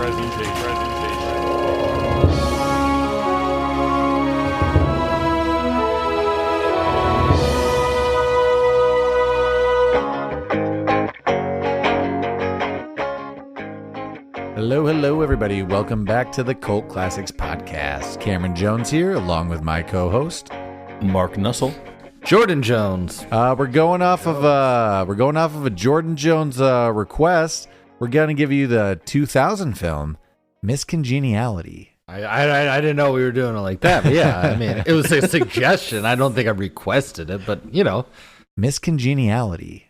Hello, everybody. Welcome back to the Cult Classics Podcast. Cameron Jones here, along with my co-host, Mark Nussle. Jordan Jones. We're going off of a Jordan Jones request. We're gonna give you the 2000 film, Miss Congeniality. I didn't know we were doing it like that, but yeah, I mean, it was a suggestion. I don't think I requested it, but you know, Miss Congeniality.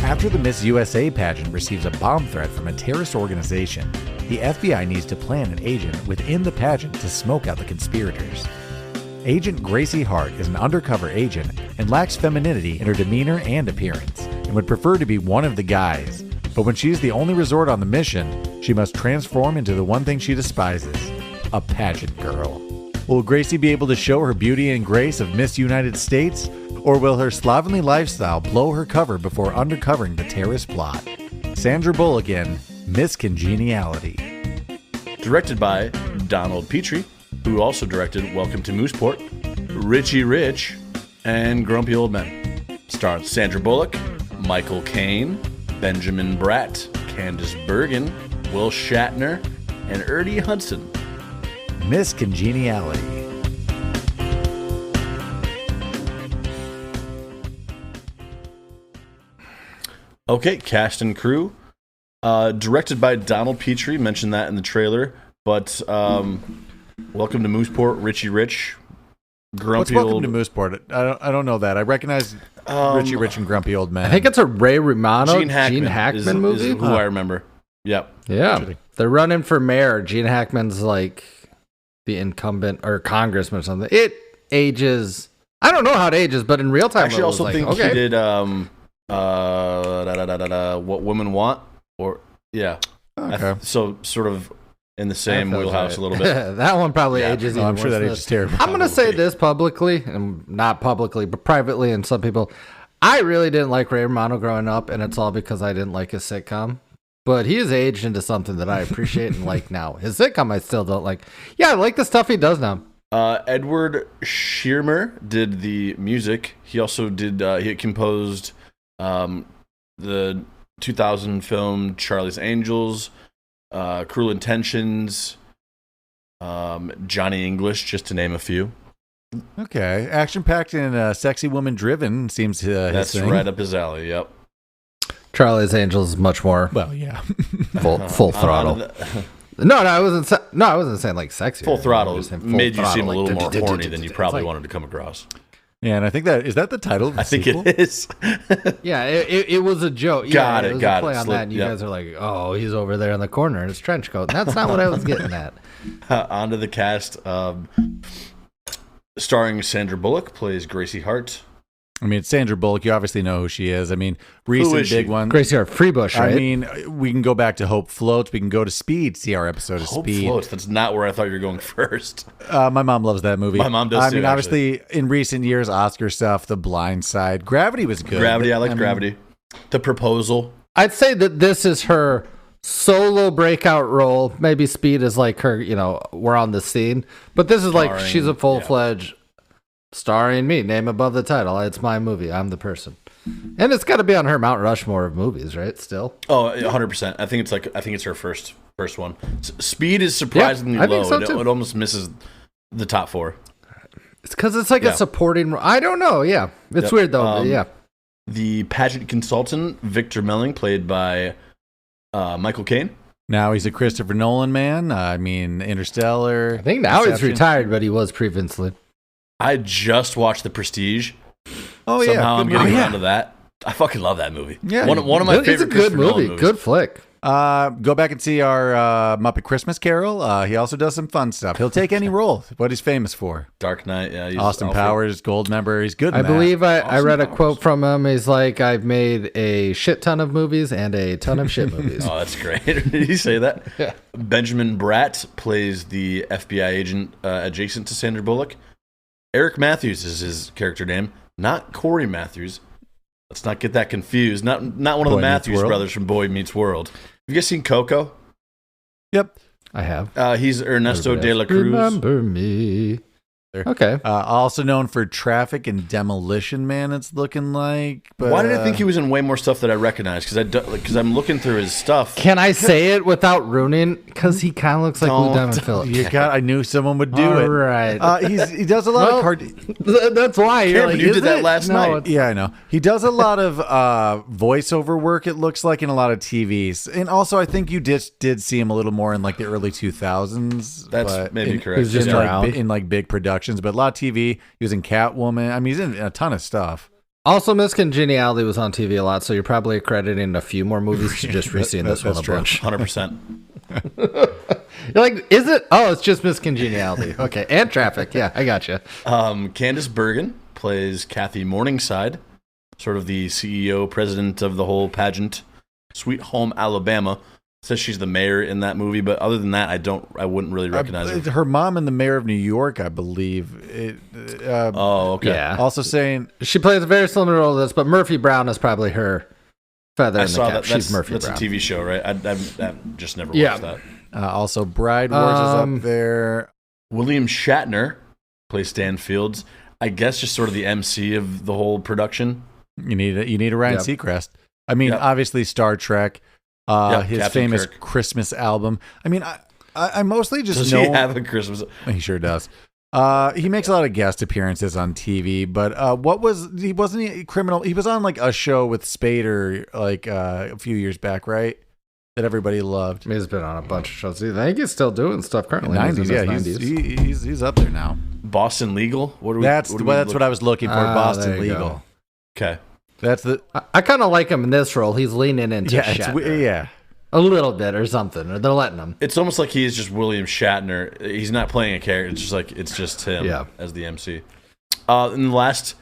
After the Miss USA pageant receives a bomb threat from a terrorist organization, the FBI needs to plan an agent within the pageant to smoke out the conspirators. Agent Gracie Hart is an undercover agent and lacks femininity in her demeanor and appearance, and would prefer to be one of the guys. But when she's the only resort on the mission, she must transform into the one thing she despises, a pageant girl. Will Gracie be able to show her beauty and grace of Miss United States? Or will her slovenly lifestyle blow her cover before undercovering the terrorist plot? Sandra Bullock in Miss Congeniality. Directed by Donald Petrie, who also directed Welcome to Mooseport, Richie Rich, and Grumpy Old Men. Starring Sandra Bullock, Michael Caine, Benjamin Bratt, Candice Bergen, Will Shatner, and Ernie Hudson. Miss Congeniality. Okay, cast and crew. Directed by Donald Petrie, mentioned that in the trailer. But Welcome to Mooseport, Richie Rich, Grumpy What's Old... Welcome to Mooseport? I don't know that. I recognize Richie Rich and Grumpy Old Men. I think it's a Ray Romano, Gene Hackman movie. Is who I remember. Yep. Yeah, they're running for mayor. Gene Hackman's like the incumbent or congressman or something. It ages. I don't know how it ages, but in real time, Actually, I also like, think okay. he did What Women Want, or yeah. Okay. So sort of in the same wheelhouse a little bit. That one probably ages. I'm sure that ages ages terrible. I'm going to say this publicly, and not publicly, but privately, and some people. I really didn't like Ray Romano growing up, and it's all because I didn't like his sitcom. But he has aged into something that I appreciate and like now. His sitcom I still don't like. Yeah, I like the stuff he does now. Edward Shearmer did the music. He also did. He composed the 2000 film Charlie's Angels, Cruel Intentions, Johnny English, just to name a few. Okay, action-packed and sexy woman-driven seems That's his thing. right up his alley. Yep. Charlie's Angels is much more Well, yeah. full throttle. No, I wasn't saying like sexy. Full throttle made you seem a like, little more horny than you probably wanted to come across. Yeah, and I think is that the title of the I think sequel? it is. Yeah, it was a joke. Got it. Was a play on that, and you guys are like, "Oh, he's over there in the corner in his trench coat." And that's not what I was getting at. Onto the cast. Starring Sandra Bullock, plays Gracie Hart. I mean, it's Sandra Bullock. You obviously know who she is. I mean, recent big one. Gracie Hart, Freebush, right? I mean, we can go back to Hope Floats. We can go to Speed, see our episode of Hope Speed. Floats. That's not where I thought you were going first. My mom loves that movie. My mom does I too, mean, actually. obviously, in recent years, Oscar stuff, The Blind Side. Gravity was good. Gravity, I like Gravity. The Proposal. I'd say that this is her solo breakout role. Maybe Speed is like her, we're on the scene. But this is like she's a full-fledged starring me. Name above the title. It's my movie. I'm the person. And it's got to be on her Mount Rushmore of movies, right? Still. Oh, 100%. I think it's her first one. Speed is surprisingly I low. think so too. It almost misses the top 4. It's because it's like a supporting role. I don't know. Yeah. It's weird though. Yeah. The pageant consultant, Victor Melling, played by Michael Caine. Now he's a Christopher Nolan man. I mean, Interstellar. I think now he's retired, but he was previously. I just watched The Prestige. Oh, yeah. Somehow I'm getting around to that. I fucking love that movie. Yeah. One of my favorite It's a good Christopher Nolan movie. movies. Good flick. Go back and see our Muppet Christmas Carol. He also does some fun stuff. He'll take any role. What he's famous for. Dark Knight. Yeah, Austin Alfred. Powers, Gold Member. He's good in I that. believe I read a Powers. quote from him. He's like, I've made a shit ton of movies and a ton of shit movies. Oh, that's great. Did he say that? Yeah. Benjamin Bratt plays the FBI agent adjacent to Sandra Bullock. Eric Matthews is his character name, not Corey Matthews. Let's not get that confused. Not one of the Matthews brothers from Boy Meets World. Have you guys seen Coco? Yep, I have. He's Ernesto de la Cruz. Remember me. Okay. Also known for Traffic and Demolition Man, it's looking like. But, why did I think he was in way more stuff that I recognize? Because I'm looking through his stuff. Can I say it without ruining? Because he kind of looks like Lou Diamond Phillips. I knew someone would do it. All right. He does a lot of That's why. You did that last night. Yeah, I know. He does a lot of voiceover work, it looks like, in a lot of TVs. And also, I think you did see him a little more in like the early 2000s. That's maybe correct. He's just around. In like big productions, but a lot of TV. He was in Catwoman. I mean, he's in a ton of stuff. Also, Miss Congeniality was on TV a lot, so you're probably accrediting a few more movies to just re-seeing this one a bunch. 100%. You're like, is it? Oh, it's just Miss Congeniality. Okay, and Traffic. Yeah, I got you. Candice Bergen plays Kathy Morningside, sort of the CEO, president of the whole pageant, Sweet Home Alabama. Says she's the mayor in that movie, but other than that, I wouldn't really recognize her. Her mom and the mayor of New York, I believe. Okay. Yeah. Also saying she plays a very similar role to this, but Murphy Brown is probably her feather in the cap. She's Murphy Brown. That's a TV show, right? I just never watched that. Also, Bride Wars is up there. William Shatner plays Stan Fields. I guess just sort of the MC of the whole production. You need a Ryan Seacrest. I mean, obviously Star Trek. His Captain famous Kirk. Christmas album. I mean, I mostly just Does know. he have a Christmas? He sure does. He makes a lot of guest appearances on TV, but wasn't he criminal? He was on like a show with Spader like a few years back, right? That everybody loved. He's been on a bunch of shows. I think he's still doing stuff currently. 90s, yeah, he's up there now. Boston Legal. That's what I was looking for. Boston Legal. Go. Okay. That's the. I kind of like him in this role. He's leaning into Shatner. A little bit or something, or they're letting him. It's almost like he's just William Shatner. He's not playing a character. It's just him as the MC. And the last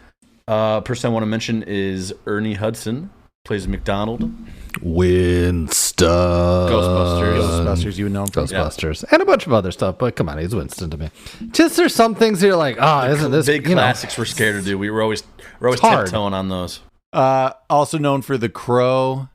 person I want to mention is Ernie Hudson, plays McDonald. Winston. Ghostbusters, you know him from Ghostbusters. And a bunch of other stuff, but come on, he's Winston to me. Just there's some things you're like, isn't this big classics we're scared to do. We're always tiptoeing on those. Also known for The Crow.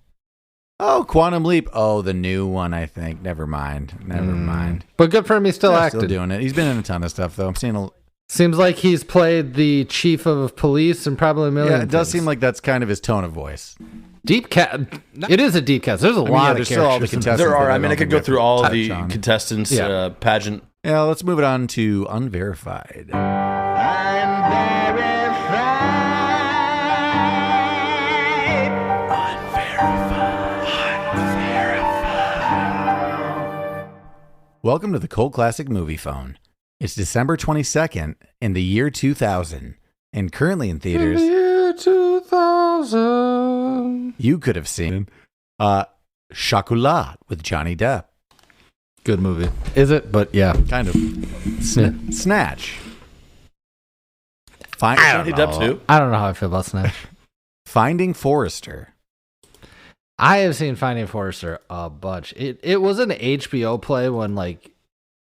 Oh, Quantum Leap. Oh, the new one, I think. Never mind. But good for him, he's still acting. Still doing it. He's been in a ton of stuff, though. I'm seeing Seems like he's played the chief of police and probably a million it does seem like that's kind of his tone of voice. Deep cat. It is a deep cast. There's a lot of still all the characters. contestants. There are. I mean, I could go through all of the contestants, pageant. Yeah, let's move it on to Unverified. Welcome to the Cult Classic Movie Phone. It's December 22nd in the year 2000, and currently in theaters. In the year 2000. You could have seen Chocolat with Johnny Depp. Good movie. Is it? But yeah. Kind of. Snatch. Johnny Depp too? I don't know how I feel about Snatch. Finding Forrester. I have seen Finding Forrester a bunch. It was an HBO play when like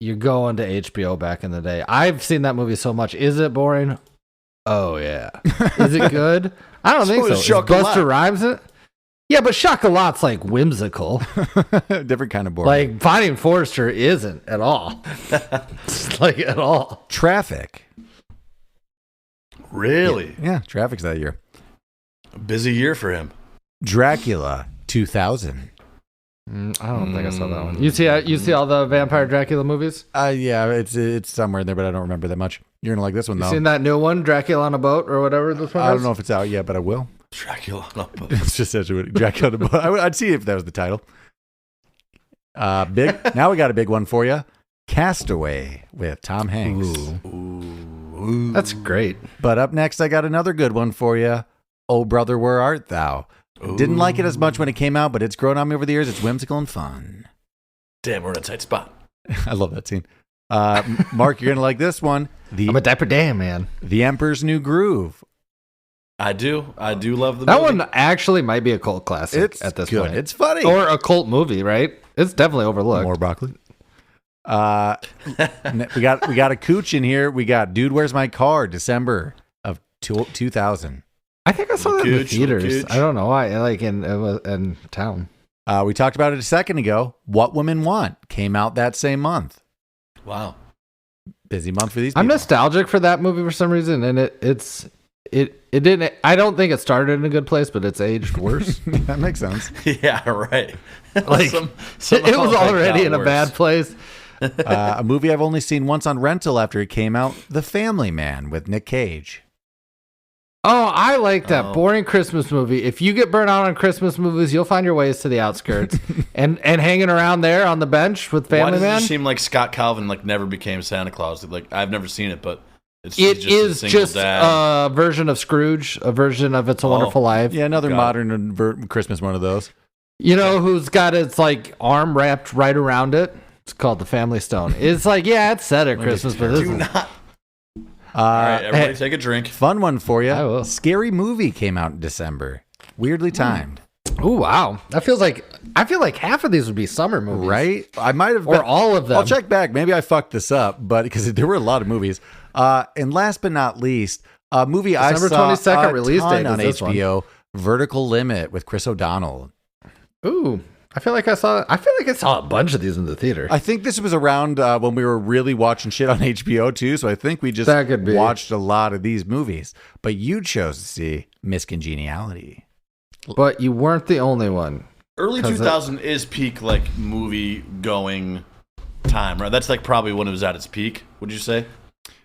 you're going to HBO back in the day. I've seen that movie so much. Is it boring? Oh yeah. Is it good? I don't think so. Is Busta Rhymes it? Yeah, but Chocolat's like whimsical. Different kind of boring. Like Finding Forrester isn't at all. Like at all. Traffic. Really? Yeah, Traffic's that year. A busy year for him. Dracula 2000. I don't think I saw that one. You see all the Vampire Dracula movies? Yeah, it's somewhere in there, but I don't remember that much. You're gonna like this one though. You seen that new one, Dracula on a Boat or whatever this one is? I don't know if it's out yet, but I will. Dracula on a Boat. It's just Dracula on a Boat. I'd see if that was the title. Big. Now we got a big one for you. Castaway with Tom Hanks. Ooh. That's great. But up next, I got another good one for you. Oh Brother, Where Art Thou? Ooh. Didn't like it as much when it came out, but it's grown on me over the years. It's whimsical and fun. Damn, we're in a tight spot. I love that scene. Mark, you're going to like this one. I'm a Dapper Dan, man. The Emperor's New Groove. I do love the that movie. one actually might be a cult classic at this point. It's funny. Or a cult movie, right? It's definitely overlooked. More broccoli. We got a cooch in here. We got Dude, Where's My Car? December of 2000. I think I saw that in the theaters. I don't know why. Like in town. We talked about it a second ago. What Women Want came out that same month. Wow. Busy month for these people. I'm nostalgic for that movie for some reason, and it didn't. I don't think it started in a good place, but it's aged worse. That makes sense. Yeah, right. Like it was already in a bad place. A movie I've only seen once on rental after it came out, The Family Man with Nick Cage. Oh, I like that boring Christmas movie. If you get burnt out on Christmas movies, you'll find your ways to the outskirts and hanging around there on the bench with Family Man. Why does it seem like Scott Calvin never became Santa Claus? Like I've never seen it, but it is just a version of Scrooge, a version of It's a Wonderful Life. Yeah, another modern Christmas one of those. You know who's got its like arm wrapped right around it? It's called the Family Stone. It's like, yeah, it's set at Christmas, but this is all right, everybody take a drink. Fun one for you. I will. Scary Movie came out in December. Weirdly timed. Oh, wow. I feel like half of these would be summer movies. Right? I might have. Or all of them. I'll check back. Maybe I fucked this up, but because there were a lot of movies. And last but not least, a movie December I saw 22nd release date on HBO, one. Vertical Limit with Chris O'Donnell. Ooh. I feel like I saw a bunch of these in the theater. I think this was around when we were really watching shit on HBO too, so I think we just watched a lot of these movies. But you chose to see Miss Congeniality. But you weren't the only one. Early 2000 is peak like movie going time, right? That's like probably when it was at its peak, would you say?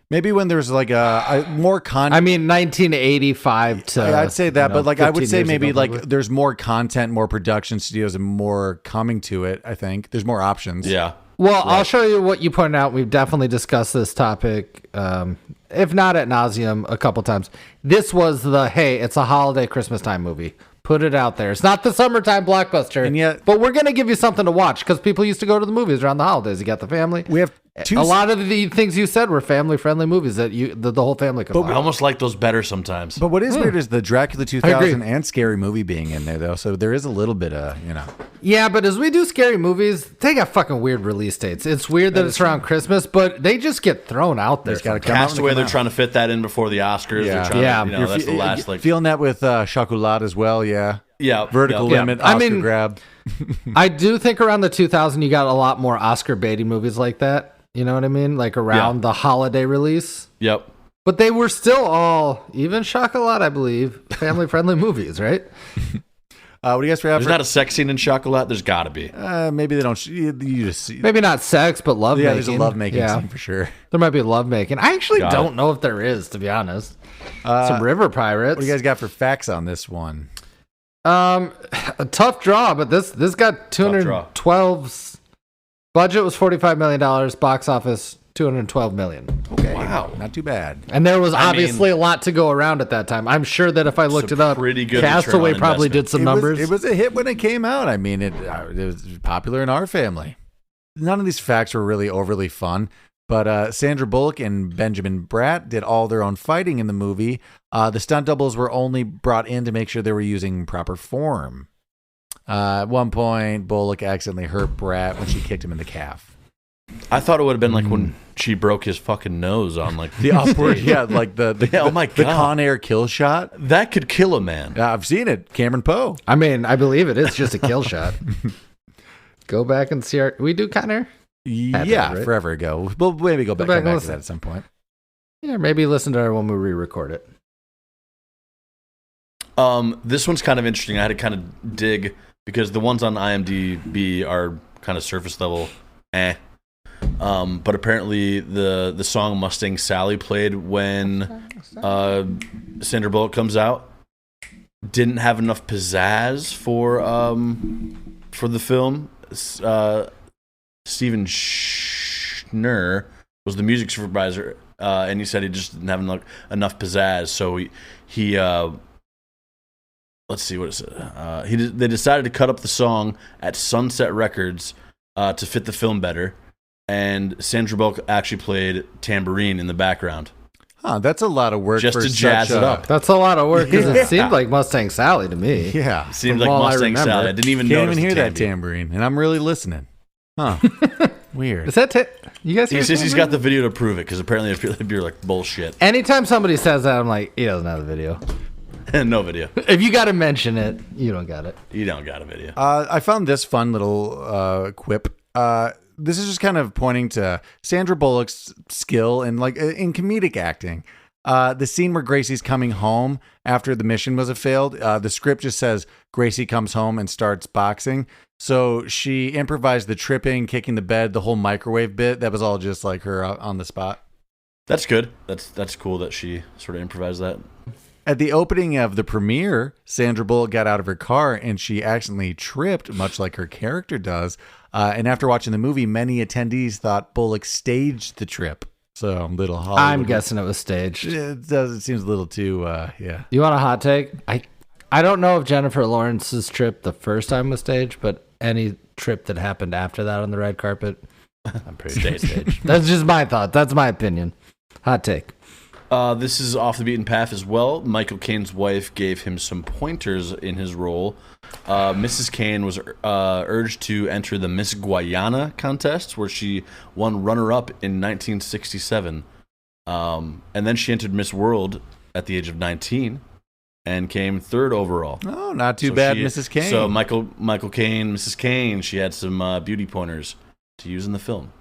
Maybe when there's like a more content. I mean, 1985 to. I'd say that, but like I would say maybe ago, like there's more content, more production studios, and more coming to it. I think there's more options. Yeah. Well, right. I'll show you what you pointed out. We've definitely discussed this topic, if not ad nauseum, a couple times. This was it's a holiday Christmas time movie. Put it out there. It's not the summertime blockbuster, and yet, but we're gonna give you something to watch because people used to go to the movies around the holidays. You got the family. We have a lot of the things you said were family-friendly movies that the whole family could watch. I almost like those better sometimes. But what is weird is the Dracula 2000 and Scary Movie being in there, though. So there is a little bit of, Yeah, but as we do scary movies, they got fucking weird release dates. It's weird that it's around Christmas, but they just get thrown out there. Castaway, they're trying to fit that in before the Oscars. Yeah, that's the last. Feeling that with Chocolat as well, yeah. Yeah, Vertical Limit, Oscar grab. I do think around the 2000 you got a lot more Oscar baiting movies like that. You know what I mean? Like around the holiday release. Yep. But they were still all, even Chocolat, I believe, family-friendly movies, right? What do you guys for? There's not a sex scene in Chocolat. There's got to be. Maybe they don't. You just see. Maybe not sex, but love making. Yeah, there's a love making scene for sure. There might be love making. I actually don't know if there is, to be honed. Some river pirates. What do you guys got for facts on this one? A tough draw, but this got 212. Budget was $45 million. Box office $212 million. Okay, wow, not too bad. And there was obviously a lot to go around at that time. I'm sure that if I looked it up, pretty good Castaway probably did some numbers. It was a hit when it came out. I mean, it was popular in our family. None of these facts were really overly fun. But Sandra Bullock and Benjamin Bratt did all their own fighting in the movie. The stunt doubles were only brought in to make sure they were using proper form. At one point, Bullock accidentally hurt Bratt when she kicked him in the calf. I thought it would have been like when she broke his fucking nose on like the upward, like the oh my God, the Con Air kill shot that could kill a man. I've seen it. Cameron Poe. I mean, I believe it is just a kill shot. Go back and see we do Con Air. Yeah, right? Forever ago. We'll maybe go back to that at some point. Yeah, maybe listen to it when we re-record it. This one's kind of interesting. I had to kind of dig because the ones on IMDb are kind of surface level, but apparently the song Mustang Sally played when Sandra Bullock comes out didn't have enough pizzazz for the film. Steven Shatner was the music supervisor, and he said he just didn't have enough pizzazz, so he let's see what it said. They decided to cut up the song at Sunset Records to fit the film better, and Sandra Bullock actually played tambourine in the background. Huh, that's a lot of work just to jazz it up. That's a lot of work because it seemed like Mustang Sally to me. Yeah, it seemed like Mustang Sally. I didn't even hear that tambourine, and I'm really listening. Huh? Weird. Is that you guys? He says he's got the video to prove it because apparently it'd be like bullshit. Anytime somebody says that, I'm like, he doesn't have the video. No video. If you got to mention it, you don't got it. You don't got a video. I found this fun little quip. This is just kind of pointing to Sandra Bullock's skill in comedic acting. The scene where Gracie's coming home after the mission was a failed, the script just says Gracie comes home and starts boxing. So she improvised the tripping, kicking the bed, the whole microwave bit. That was all just like her on the spot. That's good. That's cool that she sort of improvised that. At the opening of the premiere, Sandra Bullock got out of her car and she accidentally tripped, much like her character does. And after watching the movie, many attendees thought Bullock staged the trip. So a little Hollywood. I'm guessing it was staged. It does. It seems a little too, yeah. You want a hot take? I don't know if Jennifer Lawrence's trip the first time was staged, but any trip that happened after that on the red carpet, I'm pretty sure staged. That's just my thought. That's my opinion. Hot take. This is off the beaten path as well. Michael Caine's wife gave him some pointers in his role. Mrs. Caine was urged to enter the Miss Guyana contest, where she won runner-up in 1967. And then she entered Miss World at the age of 19 and came third overall. Oh, not too bad, Mrs. Caine. So Michael Caine, Mrs. Caine, she had some beauty pointers to use in the film.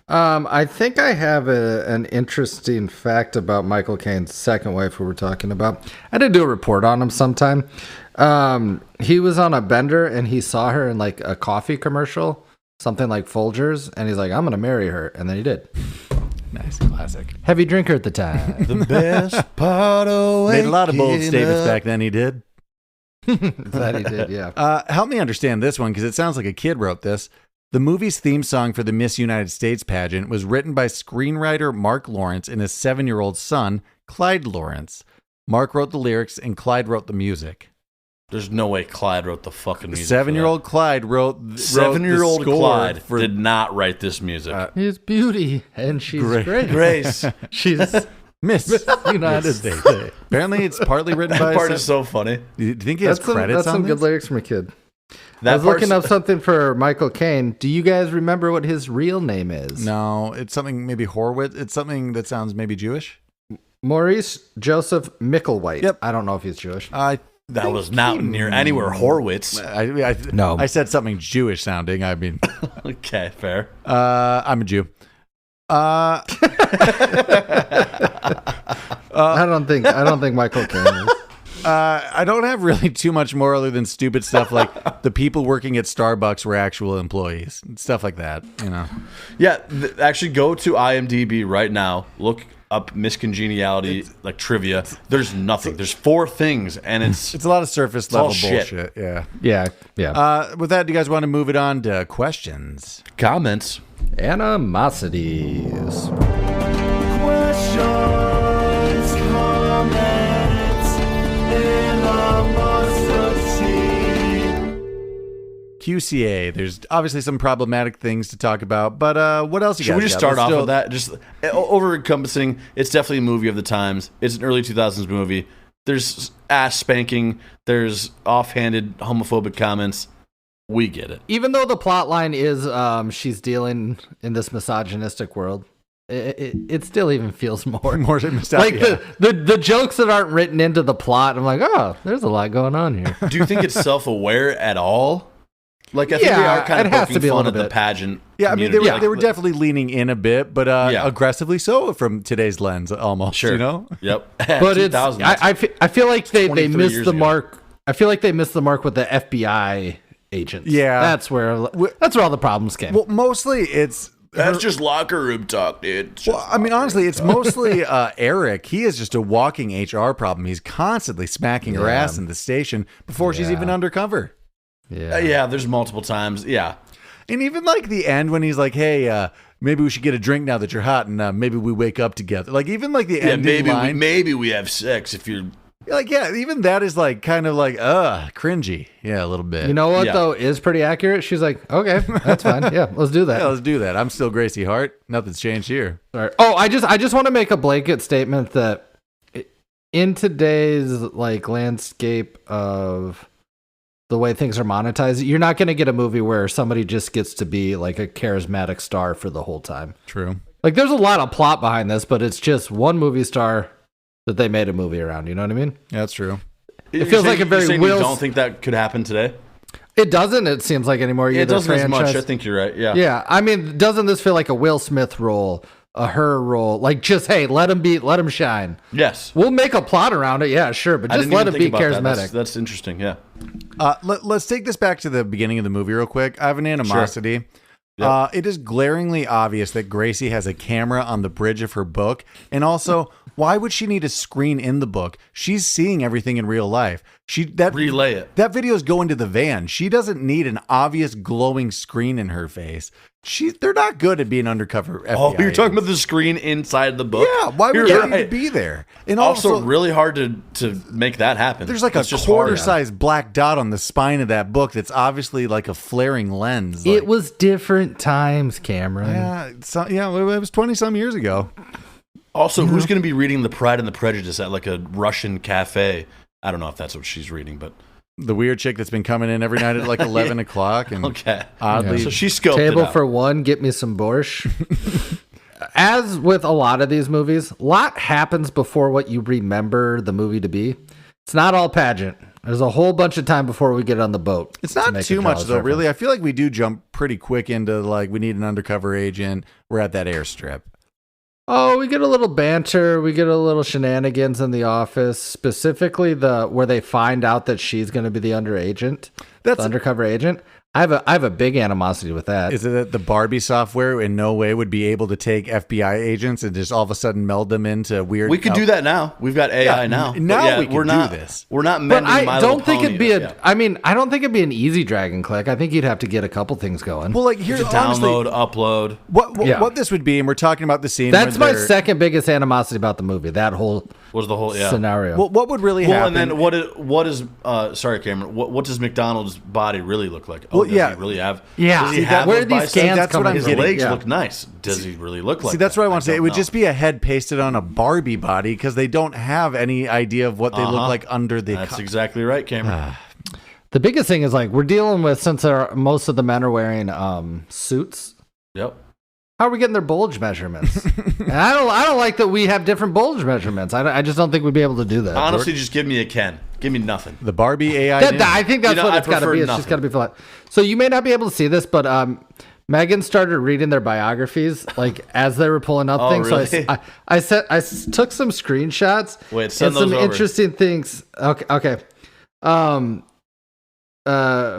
I think I have an interesting fact about Michael Caine's second wife who we're talking about. I did do a report on him sometime. He was on a bender and he saw her in like a coffee commercial, something like Folgers, and he's like, I'm going to marry her. And then he did. Nice, classic. Heavy drinker at the time. The best part of made a lot of bold statements back then, he did. That he did, yeah. Help me understand this one, because it sounds like a kid wrote this. The movie's theme song for the Miss United States pageant was written by screenwriter Mark Lawrence and his 7-year-old son, Clyde Lawrence. Mark wrote the lyrics and Clyde wrote the music. There's no way Clyde wrote the fucking music. 7-year-old Clyde wrote 7-year-old Clyde did not write this music. He's beauty, and she's great. Grace. She's Miss United States. Apparently, it's partly written by. That part is so funny. Do you think he has credits that's on some this? good lyrics from a kid. I was looking up something for Michael Caine. Do you guys remember what his real name is? No, it's something maybe Horwitz. It's something that sounds maybe Jewish. Maurice Joseph Micklewhite. Yep. I don't know if he's Jewish. That was not near anywhere Horwitz. No. I said something Jewish sounding. I mean. Okay, fair. I'm a Jew. I don't think Michael Caine is. I don't have really too much more other than stupid stuff like the people working at Starbucks were actual employees. Stuff like that, you know. Yeah, actually go to IMDb right now. Look up Miss Congeniality, like trivia. There's nothing. There's 4 things, and it's a lot of surface level bullshit. Shit. Yeah. With that, do you guys want to move it on to questions? Comments. Animosities. Questions, comments, animosity. QCA. There's obviously some problematic things to talk about, but what else you guys Should we just got? start Let's off with that? Just over-encompassing. It's definitely a movie of the times. It's an early 2000s movie. There's ass spanking. There's offhanded homophobic comments. We get it. Even though the plot line is she's dealing in this misogynistic world, it still even feels more like the jokes that aren't written into the plot. I'm like, oh, there's a lot going on here. Do you think it's self-aware at all? Like, I think they are kind of poking fun at the pageant. Yeah, I mean, they were definitely leaning in a bit, but aggressively so from today's lens, almost. Sure. You know. Yep. But it's I feel like they missed the mark. I feel like they missed the mark with the FBI agents. Yeah, that's where all the problems came. Well, mostly that's just locker room talk, dude. Well, I mean, honestly, it's mostly Eric. He is just a walking HR problem. He's constantly smacking her ass in the station before she's even undercover. Yeah, there's multiple times. Yeah. And even like the end when he's like, hey, maybe we should get a drink now that you're hot and maybe we wake up together. Like even like the ending line. Maybe we have sex if you're... Like, yeah, even that is like kind of like, cringy. Yeah, a little bit. You know what, though, is pretty accurate? She's like, okay, that's fine. Yeah, let's do that. Yeah, let's do that. I'm still Gracie Hart. Nothing's changed here. Sorry. Oh, I just want to make a blanket statement that in today's like landscape of the way things are monetized, you're not going to get a movie where somebody just gets to be like a charismatic star for the whole time. True. Like there's a lot of plot behind this, but it's just one movie star that they made a movie around. You know what I mean? Yeah, that's true. It feels like a very You don't think that could happen today? It doesn't. It seems like anymore. It doesn't as much. I think you're right. Yeah. Yeah. I mean, doesn't this feel like a Will Smith role, a her role? Like, just hey, let him shine. Yes. We'll make a plot around it. Yeah, sure, but just let him be charismatic. That's interesting. Yeah. Let's take this back to the beginning of the movie real quick. I have an animosity. Sure. Yep. It is glaringly obvious that Gracie has a camera on the bridge of her book. And also, why would she need a screen in the book? She's seeing everything in real life. Relay it. That video is going to the van. She doesn't need an obvious glowing screen in her face. They're not good at being undercover FBI you're agents. talking about the screen inside the book? Yeah, why would they need to be there? And also really hard to make that happen. There's like a quarter-sized black dot on the spine of that book that's obviously like a flaring lens. It was different times, Cameron. Yeah, it was 20-some years ago. Also, who's going to be reading The Pride and the Prejudice at like a Russian cafe? I don't know if that's what she's reading, but... The weird chick that's been coming in every night at like 11 o'clock. And oddly, so she scoped Table it out. for one, get me some borscht. As with a lot of these movies, a lot happens before what you remember the movie to be. It's not all pageant. There's a whole bunch of time before we get on the boat. It's not too much, though, really. I feel like we do jump pretty quick into, like, we need an undercover agent. We're at that airstrip. Oh, we get a little banter. We get a little shenanigans in the office, specifically where they find out that she's going to be the undercover agent. I have a big animosity with that. Is it that the Barbie software in no way would be able to take FBI agents and just all of a sudden meld them into weird... We could do that now. We've got AI now. Now we can do this. We're not mending My Little Pony. I don't think it'd be an easy drag and click. I think you'd have to get a couple things going. Well, like here's download, upload. What this would be, and we're talking about the scene. That's my second biggest animosity about the movie. That whole scenario. Well, what would really happen? And then what is sorry, Cameron. What does McDonald's body really look like? Does he really have? Yeah. Does he have where are these scans coming from? His legs look nice. Does he really look like? See, that's what I want to say. It would just be a head pasted on a Barbie body because they don't have any idea of what they look like under the. That's exactly right, Cameron. The biggest thing is like we're dealing with since most of the men are wearing suits. Yep. How are we getting their bulge measurements? And I don't like that we have different bulge measurements. I just don't think we'd be able to do that. Honestly, just give me a Ken. Give me nothing. The Barbie AI. I think that's what it's got to be. It's just got to be flat. So you may not be able to see this, but Megan started reading their biographies like as they were pulling up things. Really? So I took some screenshots. Wait, send and those some over. interesting things. Okay.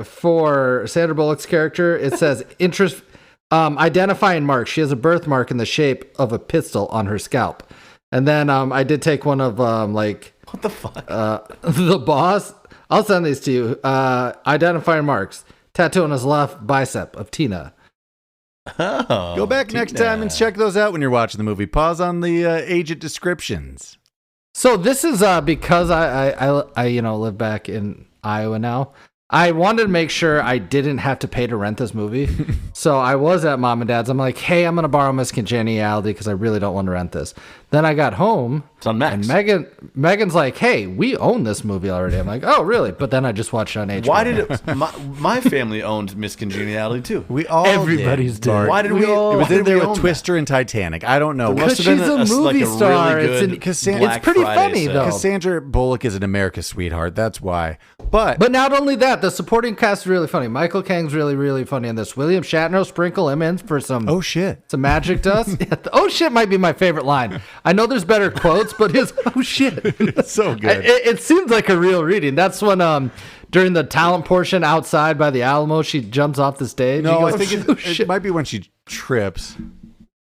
For Sandra Bullock's character, it says identifying marks. She has a birthmark in the shape of a pistol on her scalp. And then I did take one of what the fuck? The boss. I'll send these to you. Identifying marks. Tattoo on his left bicep of Tina. Oh, go back next time and check those out when you're watching the movie. Pause on the agent descriptions. So this is because I live back in Iowa now. I wanted to make sure I didn't have to pay to rent this movie. So I was at Mom and Dad's. I'm like, hey, I'm going to borrow Miss Congeniality because I really don't want to rent this. Then I got home. It's on Max. And Megan's like, hey, we own this movie already. I'm like, oh, really? But then I just watched it on HBO. Why did it? My family owned Miss Congeniality too. We all Everybody's did. Why did we? It was in there with Twister that? and Titanic. I don't know. Because she's a movie star. Really it's pretty funny, though. Because Sandra Bullock is an America's sweetheart. That's why. But not only that, the supporting cast is really funny. Michael Caine's really, really funny in this. William Shatner, sprinkle him in for some... Oh, shit. Some magic dust. Oh, shit might be my favorite line. I know there's better quotes, but his... Oh, shit. It's so good. It seems like a real reading. That's when... during the talent portion outside by the Alamo, she jumps off the stage. No, goes, I think it might be when she trips.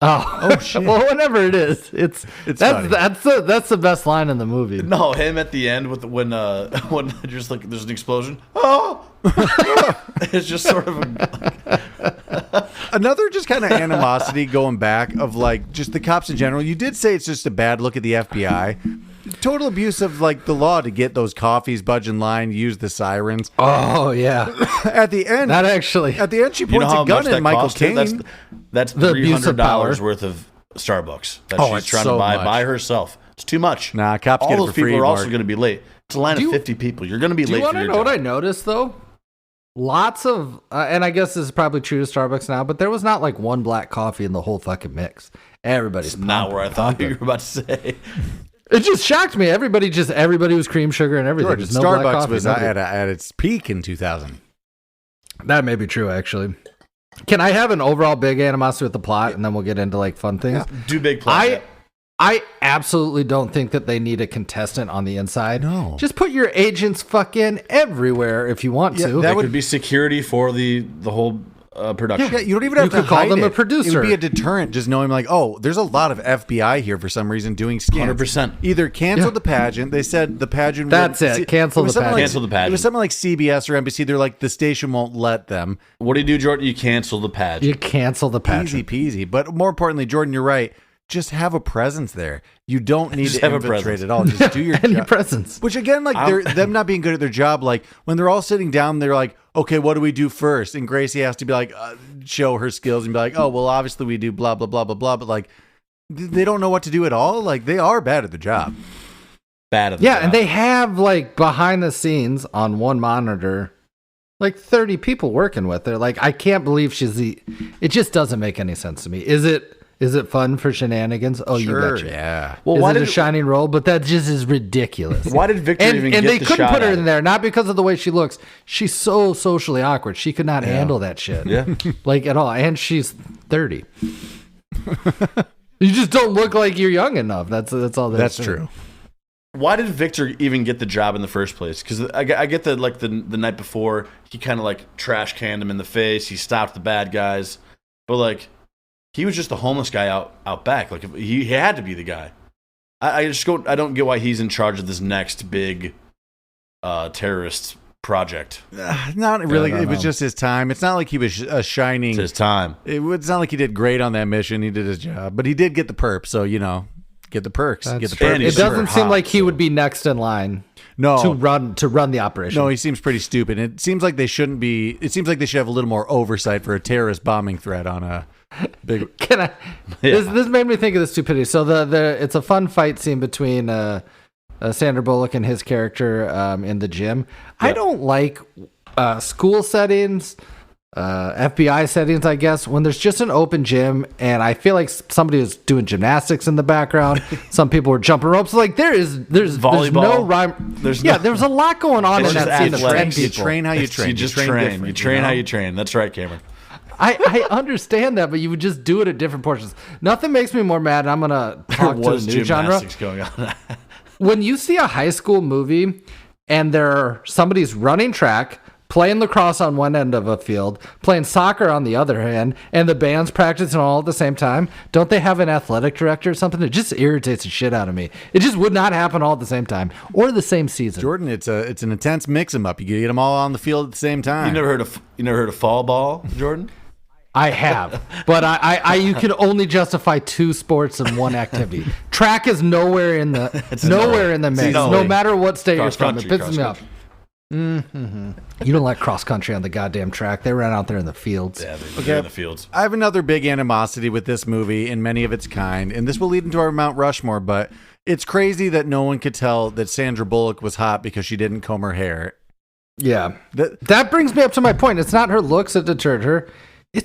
Oh shit! Well, whenever it is, that's the best line in the movie. No, him at the end with when just like there's an explosion. Oh, it's just sort of another just kind of animosity going back of like just the cops in general. You did say it's just a bad look at the FBI. Total abuse of like the law to get those coffees budge in line, use the sirens. Oh yeah. At the end, she points a gun at Michael Caine. That's $300 worth of Starbucks that she's trying to buy by herself. It's too much. Nah, cops get it for free. All those people are also going to be late. It's a line of 50 people. You're going to be late. Do you want to know what I noticed though? Lots of, and I guess this is probably true to Starbucks now, but there was not like one black coffee in the whole fucking mix. Everybody's not where I thought you were about to say. It just shocked me. Everybody was cream sugar and everything. George, No black Starbucks coffee, was nothing. at its peak in 2000. That may be true, actually. Can I have an overall big animosity with the plot, and then we'll get into like fun things? Yeah. Do big plot. I absolutely don't think that they need a contestant on the inside. No. Just put your agents fucking everywhere if you want to. That would be security for the whole production. Yeah, you don't even have to call hide them it. a producer. It would be a deterrent just knowing like, oh, there's a lot of FBI here for some reason doing scans. 100%. Either cancel the pageant. They said the pageant. That's it. Cancel the pageant. Cancel the pageant. It was something like CBS or NBC. They're like, the station won't let them. What do you do, Jordan? You cancel the pageant. You cancel the pageant. Easy peasy. But more importantly, Jordan, you're right. Just have a presence there. You don't need to have a infiltrate presence. at all. Just do your Any job. presence. Which again, like they're them not being good at their job. Like when they're all sitting down, they're like, "Okay, what do we do first?" And Gracie has to be like, show her skills and be like, "Oh, well, obviously we do blah blah blah blah blah." But like, they don't know what to do at all. Like they are bad at the job. Bad at the job. And they have like behind the scenes on one monitor, like 30 people working with her. Like I can't believe it just doesn't make any sense to me. Is it fun for shenanigans? Oh, Sure, you betcha. yeah. Well, Is why it did a shining role? But that just is ridiculous. Why did Victor even and get they the couldn't shot put her at in it? there, not because of the way she looks. She's so socially awkward. She could not handle that shit. Yeah. Like at all. And she's 30. You just don't look like you're young enough. That's all That's true. Why did Victor even get the job in the first place? Because I get that like the night before he kind of like trash canned him in the face. He stopped the bad guys, but like he was just a homeless guy out back. Like he had to be the guy. I don't get why he's in charge of this next big terrorist project. Not really. I It don't was know. just his time. It's not like he was a shining. It's his time. It's not like he did great on that mission. He did his job, but he did get the perp. So get the perks. That's Get the true. perks. And It he's doesn't super seem hot, like he so- would be next in line No, to run the operation. no, he seems pretty stupid. It seems like they shouldn't be. It seems like they should have a little more oversight for a terrorist bombing threat on a big. Can I? Yeah. This made me think of the stupidity. So it's a fun fight scene between Sandra Bullock and his character in the gym. I don't like school settings, FBI settings, I guess, when there's just an open gym and I feel like somebody was doing gymnastics in the background. Some people were jumping ropes. Like there's Volleyball. no rhyme. There's yeah, no- there was a lot going on It's in just that scene of 10 athletics. You people. train how you train. You just train train. different, You train know? how you train. That's right, Cameron. I understand that, but you would just do it at different portions. Nothing makes me more mad. And I'm gonna talk to a was new genre. gymnastics going on? When you see a high school movie and somebody's running track, playing lacrosse on one end of a field, playing soccer on the other hand, and the band's practicing all at the same time, don't they have an athletic director or something? It just irritates the shit out of me. It just would not happen all at the same time or the same season. Jordan, it's an intense mix 'em up. You get them all on the field at the same time. You never heard of fall ball, Jordan? I have, but I you can only justify two sports in one activity. Track is nowhere in the mix, no no way. matter what state you're Cross from. It country, pisses me off. You don't like cross country on the goddamn track. They ran out there in the fields. Yeah, they're in the fields. I have another big animosity with this movie and many of its kind, and this will lead into our Mount Rushmore, but it's crazy that no one could tell that Sandra Bullock was hot because she didn't comb her hair. Yeah, That- that brings me up to my point. It's not her looks that deterred her.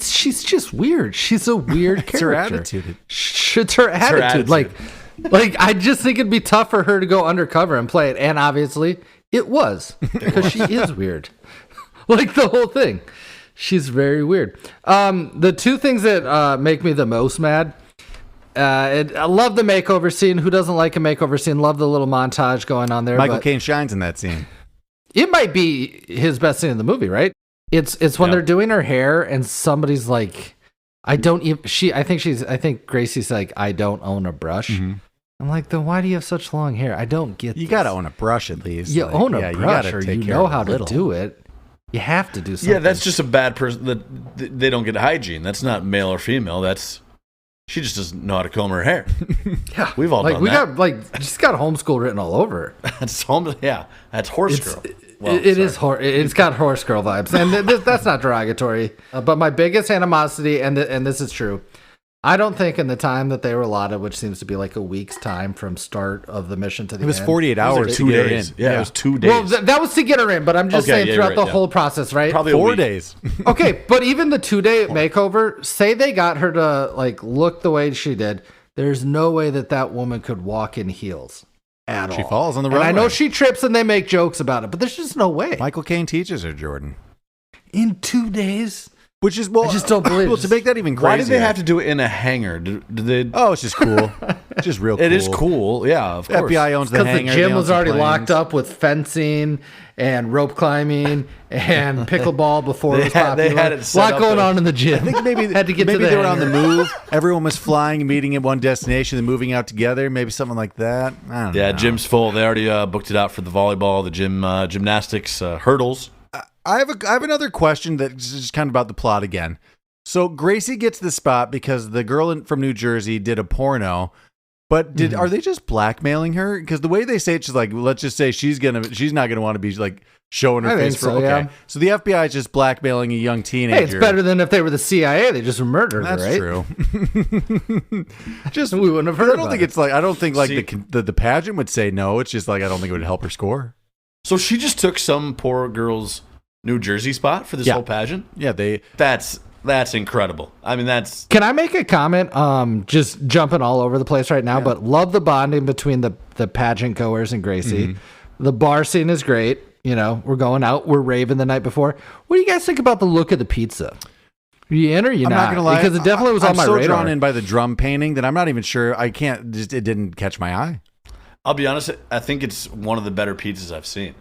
She's just weird. She's a weird It's her character. attitude. It's her attitude. attitude. Like I just think it'd be tough for her to go undercover and play it. And obviously it was because she is weird. Like the whole thing. She's very weird. The two things that make me the most mad. I love the makeover scene. Who doesn't like a makeover scene? Love the little montage going on there. Michael but Caine shines in that scene. it might be his best scene in the movie, right? It's when they're doing her hair and somebody's like, I think Gracie's like, I don't own a brush. I'm like, then why do you have such long hair? I don't get You this. got to own a brush at least. You Like, own a yeah, you brush gotta or take you care know of how a to little. do it. You have to do something. Yeah, that's just a bad person. That they don't get hygiene. That's not male or female. That's she just doesn't know how to comb her hair. yeah. We've all like done we that. got she's got homeschool written all over her. That's home. Yeah, that's horse girl. Well, It is sorry. it's got horse girl vibes, and that's not derogatory. But my biggest animosity, and this is true, I don't think in the time that they were allotted, which seems to be like a week's time from start of the mission to the It was end. 48 hours. 2 to get her days. in. Yeah, it was 2 days. Well, that was to get her in, but I'm just Okay, saying yeah, throughout right, the yeah. whole process, right? Probably a 4 week. days. Okay, but even the 2-day makeover, say they got her to like look the way she did. There's no way that woman could walk in heels. at all. She falls on the And runway. I know she trips and they make jokes about it, but there's just no way. Michael Caine teaches her, Jordan. In 2 days? Which is, well, I just don't believe well, to make that even crazier. Why did they have to do it in a hangar? Did they? Oh, it's just cool. It's just real cool. It is cool. Yeah, of course. FBI owns the Because hangar. the gym they own was some already planes. locked up with fencing and rope climbing and pickleball before it was popular. they had it a set lot up going there. on in the gym. I think maybe had to get maybe to the they were on the hangar. move. Everyone was flying and meeting at one destination and moving out together. Maybe something like that. I don't know. Yeah, gym's full. They already booked it out for the volleyball, the gymnastics, hurdles. I have another question that's just kind of about the plot again. So Gracie gets the spot because the girl from New Jersey did a porno, but are they just blackmailing her? Because the way they say it, she's like, let's just say she's not gonna want to be like showing her I face think for so, okay. yeah. So the FBI is just blackmailing a young teenager. Hey, it's better than if they were the CIA. They just murdered That's her, right? true. Just We wouldn't have heard I about don't think it. it's like I don't think like See- the pageant would say no. It's just like I don't think it would help her score. So she just took some poor girl's New Jersey spot for this Yeah. whole pageant. Yeah, they. That's incredible. I mean, that's Can I make a comment? Just jumping all over the place right now, but love the bonding between the pageant goers and Gracie. Mm-hmm. The bar scene is great. You know, we're going out, we're raving the night before. What do you guys think about the look of the pizza? Are you in or you I'm not gonna lie, Because it definitely was I'm on my so radar. drawn in by the drum painting that I'm not even sure. I can't. Just it didn't catch my eye. I'll be honest, I think it's one of the better pizzas I've seen.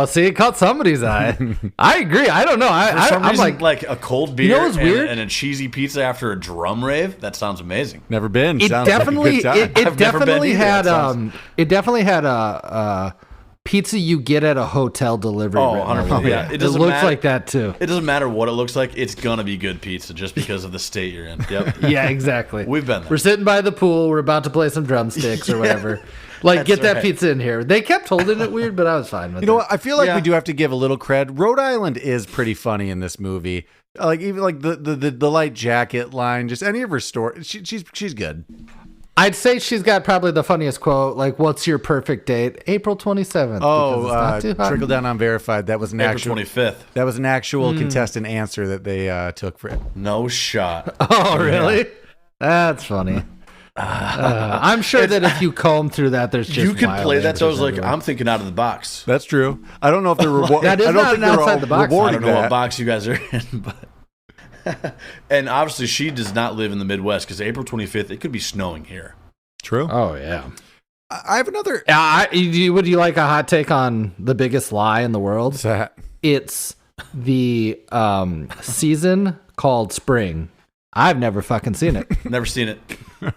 See, it caught somebody's eye. I agree. I don't know. For some I'm reason, like, a cold beer You know what's weird? and a cheesy pizza after a drum rave, that sounds amazing. Never been. it Sounds definitely, like a good time. I've never been definitely either. had, That sounds- it definitely had a pizza you get at a hotel delivery. Oh, written all 100%. over Yeah, it. it doesn't looks matter. like that too. It doesn't matter what it looks like, it's going to be good pizza just because of the state you're in. Yep. Yeah, exactly. We've been there. We're sitting by the pool. We're about to play some drumsticks or whatever. Like, That's get that right. pizza in here. They kept holding it weird, but I was fine with it. You know what? I feel like Yeah. we do have to give a little cred. Rhode Island is pretty funny in this movie. Like even like the light jacket line, just any of her stories. She's good. I'd say she's got probably the funniest quote. Like, "What's your perfect date?" April 27th. Oh, because it's not too hot. trickle down on verified. That was an April actual 25th. That was an actual Hmm. contestant answer that they took for it. No shot. Oh, really? That's funny. I'm sure that if you comb through that, there's just You could wild play that, so I was answers like, everywhere. I'm thinking out of the box. That's true. I don't know if they're That is I don't not think an they're outside all the box. I rewarding don't know that. what box you guys are in, but and obviously she does not live in the Midwest because April 25th, it could be snowing here. True. Oh yeah. I have another. Would you like a hot take on the biggest lie in the world? What's that? It's the season called spring. I've never fucking seen it. Never seen it.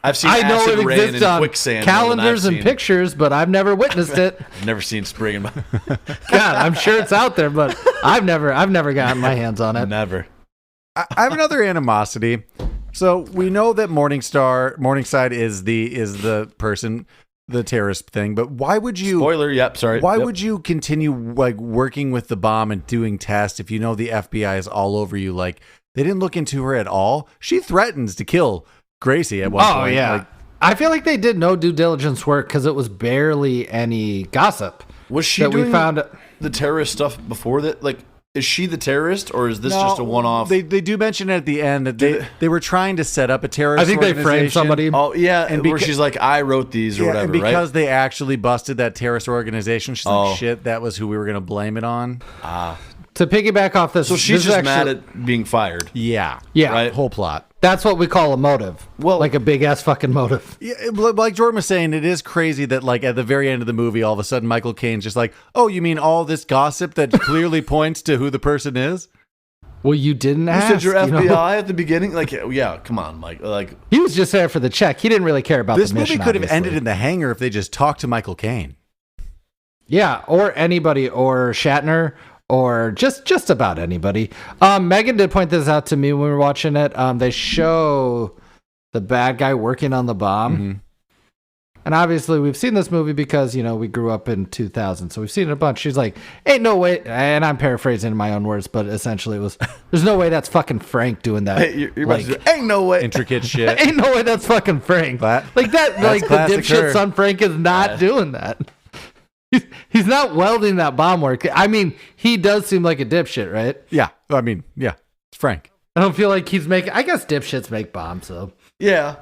I've seen I know acid it rain exists and on quicksand. more than calendars I've and seen. pictures, but I've never witnessed it. I've never seen spring in my God, I'm sure it's out there, but I've never gotten my hands on it. never. I have another animosity. So we know that Morningside is the person, the terrorist thing. But why would you? Spoiler. Yep. Sorry. Why Yep. would you continue like working with the bomb and doing tests if you know the FBI is all over you? Like they didn't look into her at all. She threatens to kill Gracie at one Oh point. yeah. Like, I feel like they did no due diligence work because it was barely any gossip. Was she that we doing found? the terrorist stuff before that? Like, is she the terrorist or is this no, just a one-off? They do mention it at the end that they were trying to set up a terrorist. I think they framed organization. somebody. Oh yeah, And where beca- she's like, I wrote these or Yeah, whatever, and because right? they actually busted that terrorist organization, she's Oh. like, shit, that was who we were going to blame it on. To piggyback off this, So she's this is just mad actually- at being fired. Yeah. Yeah. Right. Whole plot. That's what we call a motive. Well- like a big ass fucking motive. Yeah, like Jordan was saying, it is crazy that like at the very end of the movie, all of a sudden Michael Caine's just like, oh, you mean all this gossip that clearly points to who the person is? Well, you didn't You ask. said you're you know? FBI at the beginning? Like, yeah, come on, Mike. Like, He was just there for the check. He didn't really care about This the mission. movie could have obviously. ended in the hangar if they just talked to Michael Caine. Yeah, or anybody, or Shatner, or just about anybody. Megan did point this out to me when we were watching it. They show the bad guy working on the bomb. Mm-hmm. And obviously we've seen this movie because, you know, we grew up in 2000. So we've seen it a bunch. She's like, ain't no way. And I'm paraphrasing in my own words, but essentially it was, there's no way that's fucking Frank doing that. hey, you're about to do, ain't no way. Intricate shit. Ain't no way that's fucking Frank. That- like that, that's like the classic dipshit her. son Frank is not doing that. He's not welding that bomb work. I mean, he does seem like a dipshit, right? Yeah. I mean, yeah. It's Frank. I don't feel like he's making. I guess dipshits make bombs, though. Yeah.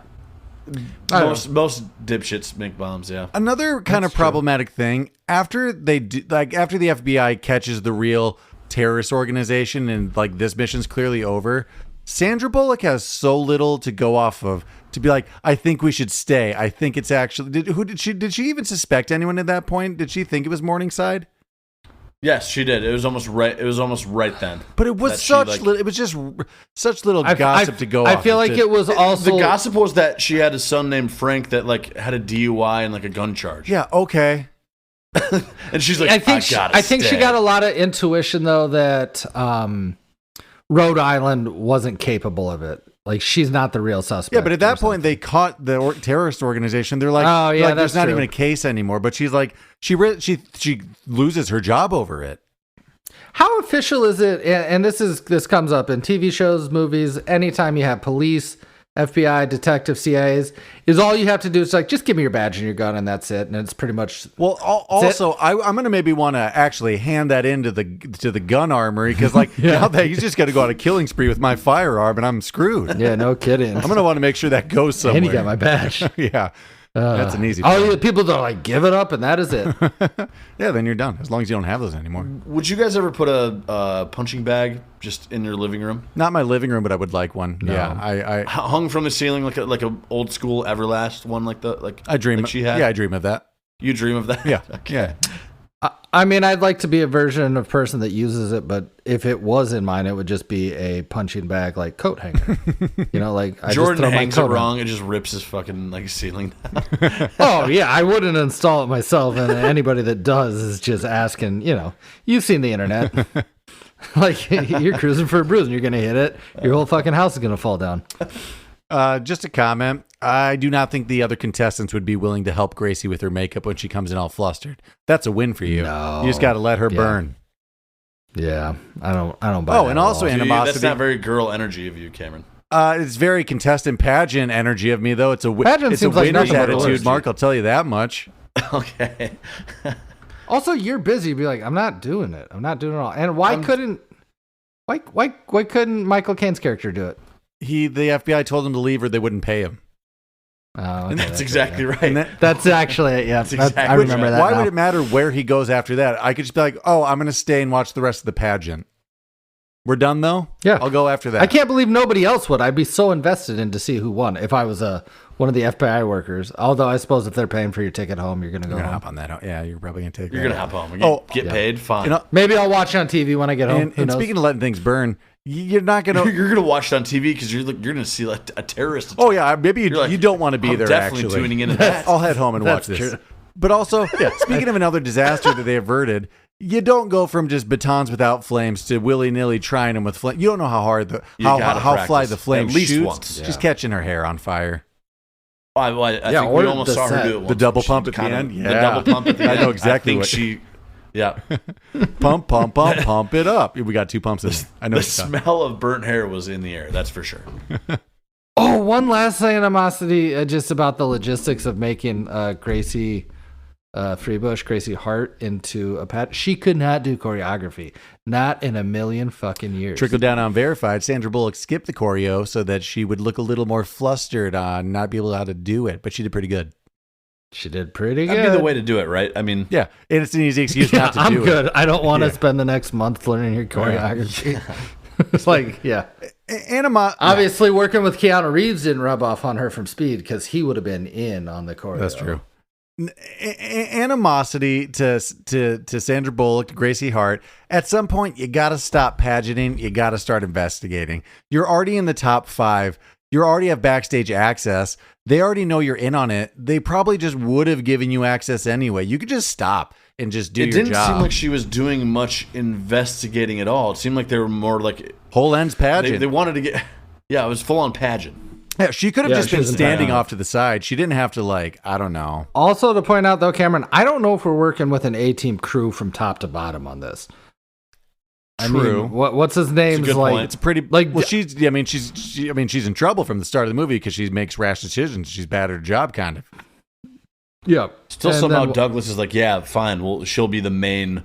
Most dipshits make bombs. Yeah. Another kind of problematic thing after the FBI catches the real terrorist organization and like this mission's clearly over. Sandra Bullock has so little to go off of to be like, I think we should stay. I think it's actually did she even suspect anyone at that point? Did she think it was Morningside? Yes, she did. It was almost right. It was almost right then. But it was it was just such little gossip to go off. I feel like it was also the gossip was that she had a son named Frank that like had a DUI and like a gun charge. Yeah, okay. And she's like, I think she got a lot of intuition though that Rhode Island wasn't capable of it. Like she's not the real suspect. Yeah, but at that point they caught the terrorist organization. They're like, oh yeah, there's not even a case anymore. But she's like, she loses her job over it. How official is it? And this comes up in TV shows, movies. Anytime you have police, FBI, detective, CIAs, is all you have to do is like, just give me your badge and your gun, and that's it. And it's pretty much. Well, also, I'm gonna maybe want to actually hand that into the gun armory because like now that he's just got to go on a killing spree with my firearm and I'm screwed. Yeah, no kidding. I'm gonna want to make sure that goes somewhere. And you got my badge. Yeah. That's an easy people are like, give it up, and that is it. Yeah, then you're done, as long as you don't have those anymore. Would you guys ever put a punching bag just in your living room? Not my living room, but I would like one. No. Yeah, I hung from the ceiling like a old school Everlast one, I dream like she had. Yeah, I dream of that. You dream of that? Yeah. Okay. Yeah. I mean, I'd like to be a version of person that uses it, but if it was in mine, it would just be a punching bag, like coat hanger. You know, like I Jordan just throw hangs my it coat wrong. on. It just rips his fucking like ceiling down. Oh yeah, I wouldn't install it myself, and anybody that does is just asking. You know, you've seen the internet. Like you're cruising for a bruise, and you're gonna hit it. Your whole fucking house is gonna fall down. Just a comment. I do not think the other contestants would be willing to help Gracie with her makeup when she comes in all flustered. That's a win for you. No. You just got to let her burn. Yeah, I don't buy. Oh, and also animosity. That's not very girl energy of you, Cameron. It's very contestant pageant energy of me, though. It's a pageant seems like winner's nothing but attitude, Mark. I'll tell you that much. Okay. Also, you're busy. Be like, I'm not doing it. I'm not doing it all. And why couldn't Michael Caine's character do it? The FBI told him to leave or they wouldn't pay him. Oh, okay, and that's exactly right. That's actually it. Yeah, exactly I remember that. Why now. would it matter where he goes after that? I could just be like, oh, I'm going to stay and watch the rest of the pageant. We're done though. Yeah, I'll go after that. I can't believe nobody else would. I'd be so invested in to see who won if I was one of the FBI workers. Although I suppose if they're paying for your ticket home, you're going to go home. Hop on that. Yeah, you're probably going to take. You're going to hop home. Get paid. Fine. Maybe I'll watch it on TV when I get home. And speaking of letting things burn. You're not gonna. You're gonna watch it on TV because you're gonna see like a terrorist attack. Oh yeah, maybe you don't want to be there. Definitely actually, tuning into that. I'll head home and watch this. True. But also, speaking of another disaster that they averted, you don't go from just batons without flames to willy nilly trying them with flames. You don't know how hard how fly the flame at least shoots. Once. She's catching her hair on fire. I think we almost saw her do it once. The double pump at the end. The double pump at the end. I know exactly what she. Yeah. Pump it up. We got two pumps. I know the smell of burnt hair was in the air. That's for sure. Oh, one last animosity just about the logistics of making Gracie Hart into a pet. She could not do choreography. Not in a million fucking years. Trickle down on Verified. Sandra Bullock skipped the choreo so that she would look a little more flustered on not be able to how to do it, but she did pretty good. She did pretty good. That'd be the way to do it, right? I mean, yeah, and it's an easy excuse not to do it. I'm good. I don't want to spend the next month learning your choreography. It's like, obviously, working with Keanu Reeves didn't rub off on her from Speed because he would have been in on the choreo. That's true. Animosity to Sandra Bullock, to Gracie Hart. At some point, you got to stop pageanting. You got to start investigating. You're already in the top 5. You already have backstage access. They already know you're in on it. They probably just would have given you access anyway. You could just stop and just do your job. It didn't seem like she was doing much investigating at all. It seemed like they were more like... Whole ends pageant. They wanted to get... Yeah, it was full on pageant. Yeah, she could have just been standing off to the side. She didn't have to I don't know. Also to point out though, Cameron, I don't know if we're working with an A-team crew from top to bottom on this. True. I mean, what's his name? It's a good point. It's pretty she's in trouble from the start of the movie because she makes rash decisions. She's bad at her job, kind of. Yeah. Still, and somehow Douglas is like, yeah, fine. Well, she'll be the main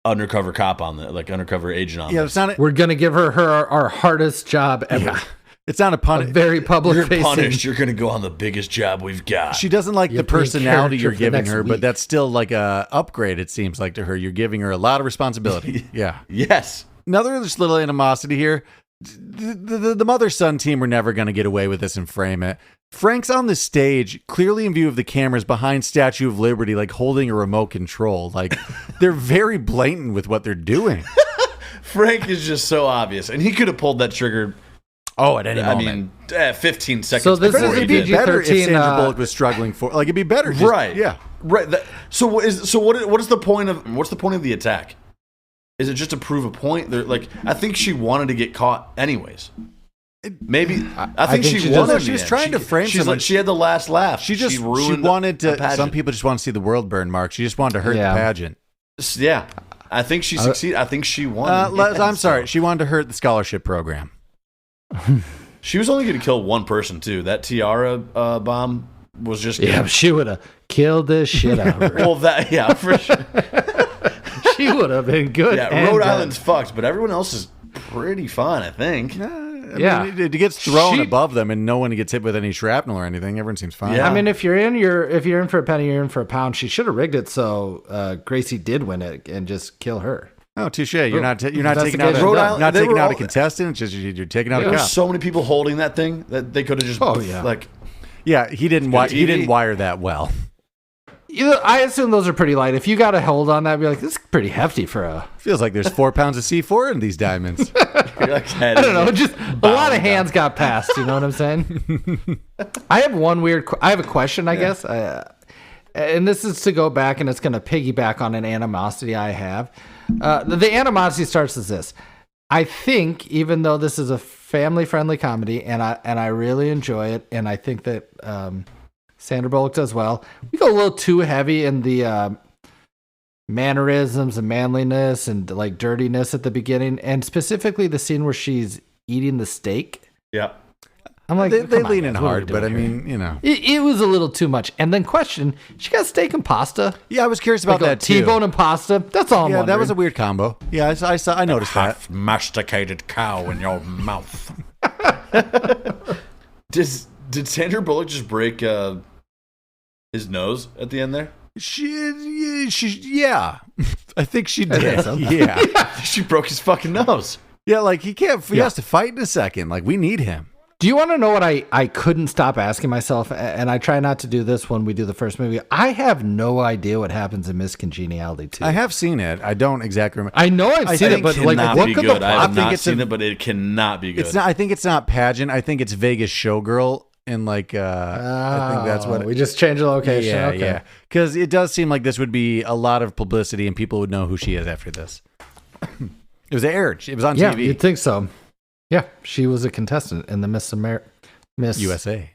undercover cop on the undercover agent on. Yeah, it's not. We're gonna give her our hardest job ever. Yeah. It's not a A punish. very public You're facing. punished. You're going to go on the biggest job we've got. She doesn't like the You're the personality character you're for the giving next her, but week. that's still like a upgrade. It seems like to her, you're giving her a lot of responsibility. Yeah. Yes. Another just little animosity here. The mother-son team were never going to get away with this and frame it. Frank's on the stage, clearly in view of the cameras behind Statue of Liberty, like holding a remote control. Like they're very blatant with what they're doing. Frank is just so obvious, and he could have pulled that trigger. Oh, at any moment. I mean, 15 seconds. So this before is he a did. PG. Better if 13, Sandra Bullock was struggling for. Like it'd be better, just, Right. Yeah. Right. What is the point of what's the point of the attack? Is it just to prove a point? I think she wanted to get caught anyways. Maybe I think she she wanted. just- she was trying to frame She's someone. like she had the last laugh. She ruined wanted a to. pageant. Some people just want to see the world burn, Mark. She just wanted to hurt Yeah. the pageant. Yeah, I think she succeeded. I think she won. I'm sorry. She wanted to hurt the scholarship program. She was only going to kill one person too. That tiara bomb was just Yeah, she would have killed the shit out of her. Well, for sure. She would have been good. Yeah, and Rhode done. Island's fucked, but everyone else is pretty fun. I think. Yeah. I mean, it gets thrown She- above them, and no one gets hit with any shrapnel or anything. Everyone seems fine. Yeah. I mean, if you're in for a penny, you're in for a pound. She should have rigged it so Gracie did win it and just kill her. Oh, touche. You're not taking out Investigation Rhode done. Island- not they taking were out all- a contestant. It's just you're taking out There a were cop. so many people holding that thing that they could have just. Oh, yeah. Yeah, he didn't. He TV. didn't wire that well. I assume those are pretty light. If you got a hold on that, be like, this is pretty hefty for a. Feels like there's 4 pounds of C4 in these diamonds. I don't know. Just a lot of hands got passed. You know what I'm saying? I have one weird. I have a question. I guess, and this is to go back, and it's going to piggyback on an animosity I have. The animosity starts as this. I think, even though this is a family-friendly comedy, and I really enjoy it, and I think that Sandra Bullock does well, we go a little too heavy in the mannerisms and manliness and like dirtiness at the beginning, and specifically the scene where she's eating the steak. Yeah. I'm like, they come on, lean in guys, what are hard, we but I doing here? mean, you know. It was a little too much. And then question, she got steak and pasta? Yeah, I was curious about Like that too. T-bone and pasta? That's all I'm Yeah, wondering. that was a weird combo. Yeah, I noticed that. Masticated cow in your mouth. Did Sandra Bullock just break his nose at the end there? Yeah. I think she did. Yeah. She broke his fucking nose. Yeah, like he has to fight in a second. Like we need him. Do you want to know what I couldn't stop asking myself? And I try not to do this when we do the first movie. I have no idea what happens in Miss Congeniality 2. I have seen it. I don't exactly remember. I know I've seen it, think but It like, cannot what be could good. the I plot have think not it's seen a- it, but it cannot be good. It's not. I think it's not pageant. I think it's Vegas showgirl. And like, I think that's what we just changed the location. Yeah, Okay. yeah. Because it does seem like this would be a lot of publicity, and people would know who she is after this. It was aired. It was on Yeah, TV. you'd think so. Yeah, she was a contestant in the Miss USA.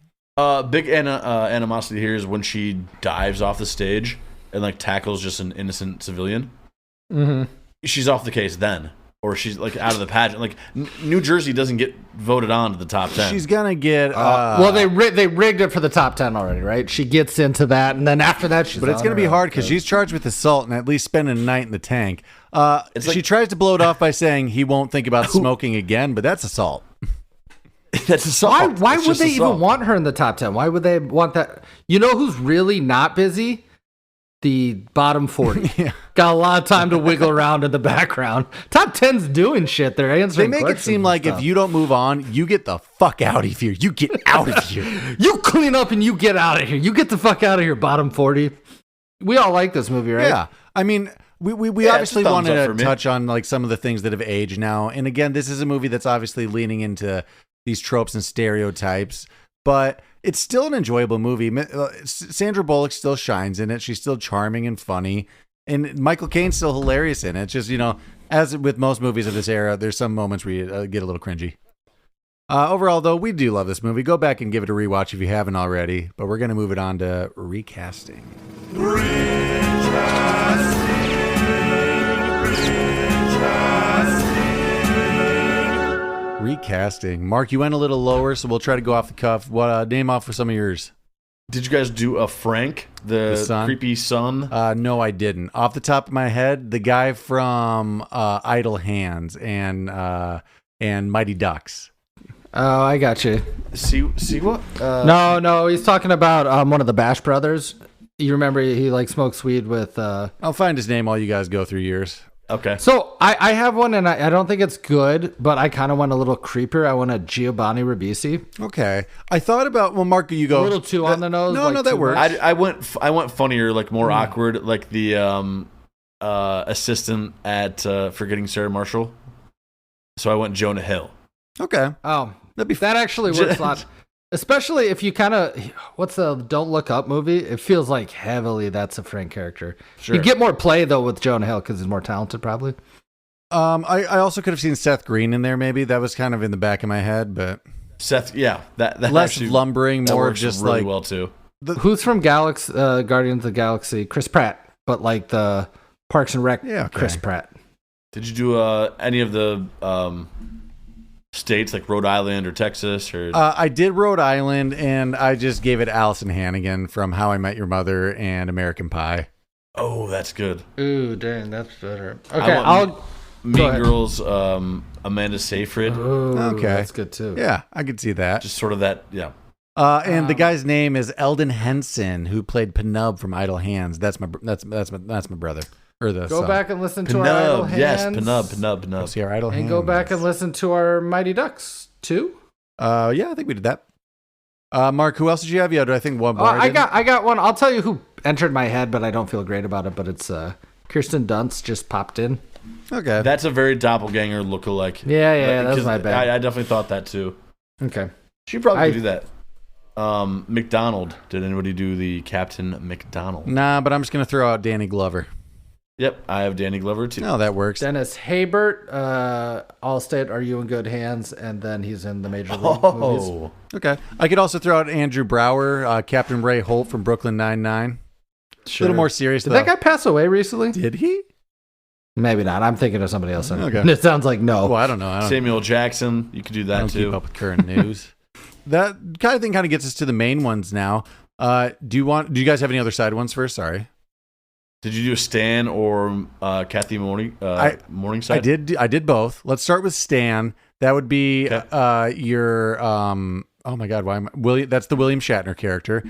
Big animosity here is when she dives off the stage and like tackles just an innocent civilian. Mm-hmm. She's off the case then, or she's like out of the pageant. Like New Jersey doesn't get voted on to the top 10. She's gonna get. Well, they rigged it for the top 10 already, right? She gets into that, and then after that, she's. But it's on going to her be hard own. because she's charged with assault and at least spending a night in the tank. It's She like- tries to blow it off by saying he won't think about smoking again, but that's assault. That's assault. Why It's would just they assault. even want her in the top 10? Why would they want that? You know who's really not busy? The bottom 40. Yeah. Got a lot of time to wiggle around in the background. Top 10's doing shit. They're They answering make it questions seem and like stuff. if you don't move on, you get the fuck out of here. You get out of here. You clean up and you get out of here. You get the fuck out of here, bottom 40. We all like this movie, right? Yeah. I mean, we Yeah, obviously it's a thumbs wanted up to for me. touch on like some of the things that have aged now. And again, this is a movie that's obviously leaning into these tropes and stereotypes, but it's still an enjoyable movie. Sandra Bullock still shines in it. She's still charming and funny. And Michael Caine's still hilarious in it. It's just, you know, as with most movies of this era, there's some moments where you get a little cringy. Overall, though, we do love this movie. Go back and give it a rewatch if you haven't already. But we're going to move it on to recasting. Recasting. Mark, you went a little lower, so we'll try to go off the cuff. What name off for some of yours? Did you guys do a Frank, the son? creepy son? No, I didn't. Off the top of my head, the guy from Idle Hands and Mighty Ducks. Oh, I got you. See what? No, he's talking about one of the Bash brothers. You remember he like smokes weed with. I'll find his name while you guys go through yours. Okay. So I have one, and I don't think it's good, but I kind of went a little creeper. I went a Giovanni Ribisi. Okay. I thought about, well, Mark, you go. A little too on the nose. No, that works. I went funnier, like more awkward, like the assistant at Forgetting Sarah Marshall. So I went Jonah Hill. Okay. Oh, that actually works a lot. Especially if you kind of, what's the Don't Look Up movie? It feels like heavily that's a Frank character. Sure. You get more play, though, with Jonah Hill because he's more talented, probably. I also could have seen Seth Green in there, maybe. That was kind of in the back of my head, but... Seth, yeah. That less actually, lumbering, more just really like... well, too. Who's from Guardians of the Galaxy? Chris Pratt, but like the Parks and Rec Chris Pratt. Did you do any of the... states like Rhode Island or Texas or I did Rhode Island, and I just gave it Allison Hannigan from How I Met Your Mother and American Pie. Oh, that's good. Ooh, dang, that's better. Okay, Mean Girls, Amanda Seyfried. Ooh, okay, that's good too. Yeah, I could see that. Just sort of that, yeah. And the guy's name is Eldon Henson, who played Penub from Idle Hands. That's my brother. Or the Go son. back and listen to our Idle Hands. Yes, Penub. See our Idle Hands. And go back and listen to our Mighty Ducks too. Yeah, I think we did that. Mark, who else did you have? Yeah, I think one more. I got one. I'll tell you who entered my head, but I don't feel great about it. But it's Kirsten Dunst just popped in. Okay, that's a very doppelganger lookalike. Yeah, that was my bad. I definitely thought that too. Okay, she probably could do that. McDonald. Did anybody do the Captain McDonald? Nah, but I'm just gonna throw out Danny Glover. Yep, I have Danny Glover too. No, that works. Dennis Haybert, Allstate, Are You in Good Hands? And then he's in the Major League movies. Okay. I could also throw out Andrew Brower, Captain Ray Holt from Brooklyn Nine-Nine. Sure. A little more serious, Did though. that guy pass away recently? Did he? Maybe not. I'm thinking of somebody else. Okay. It sounds like no. Well, I don't know. Samuel Jackson, you could do that too. Keep up with current news. That kind of thing kind of gets us to the main ones now. Do you guys have any other side ones first? Sorry. Did you do a Stan or Kathy Morningside? I did both. Let's start with Stan. That would be your oh my god, William? That's the William Shatner character.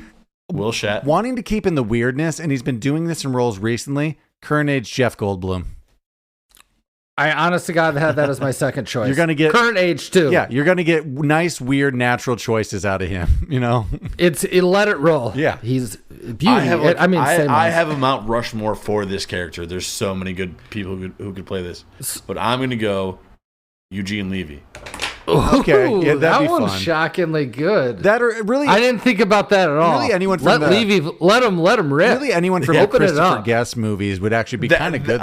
Will Shat. Wanting to keep in the weirdness, and he's been doing this in roles recently. Current age Jeff Goldblum. I honest to God had that as my second choice. You're gonna get current age too. Yeah, you're gonna get nice, weird, natural choices out of him. You know, let it roll. Yeah, he's beauty. I have a Mount Rushmore for this character. There's so many good people who could play this, but I'm gonna go Eugene Levy. Okay, yeah, that'd that be one's fun. shockingly good. That are really, I didn't think about that at all. Really, anyone from Levy, let him rip. Really, anyone from the Christopher Guest movies would actually be kind of good.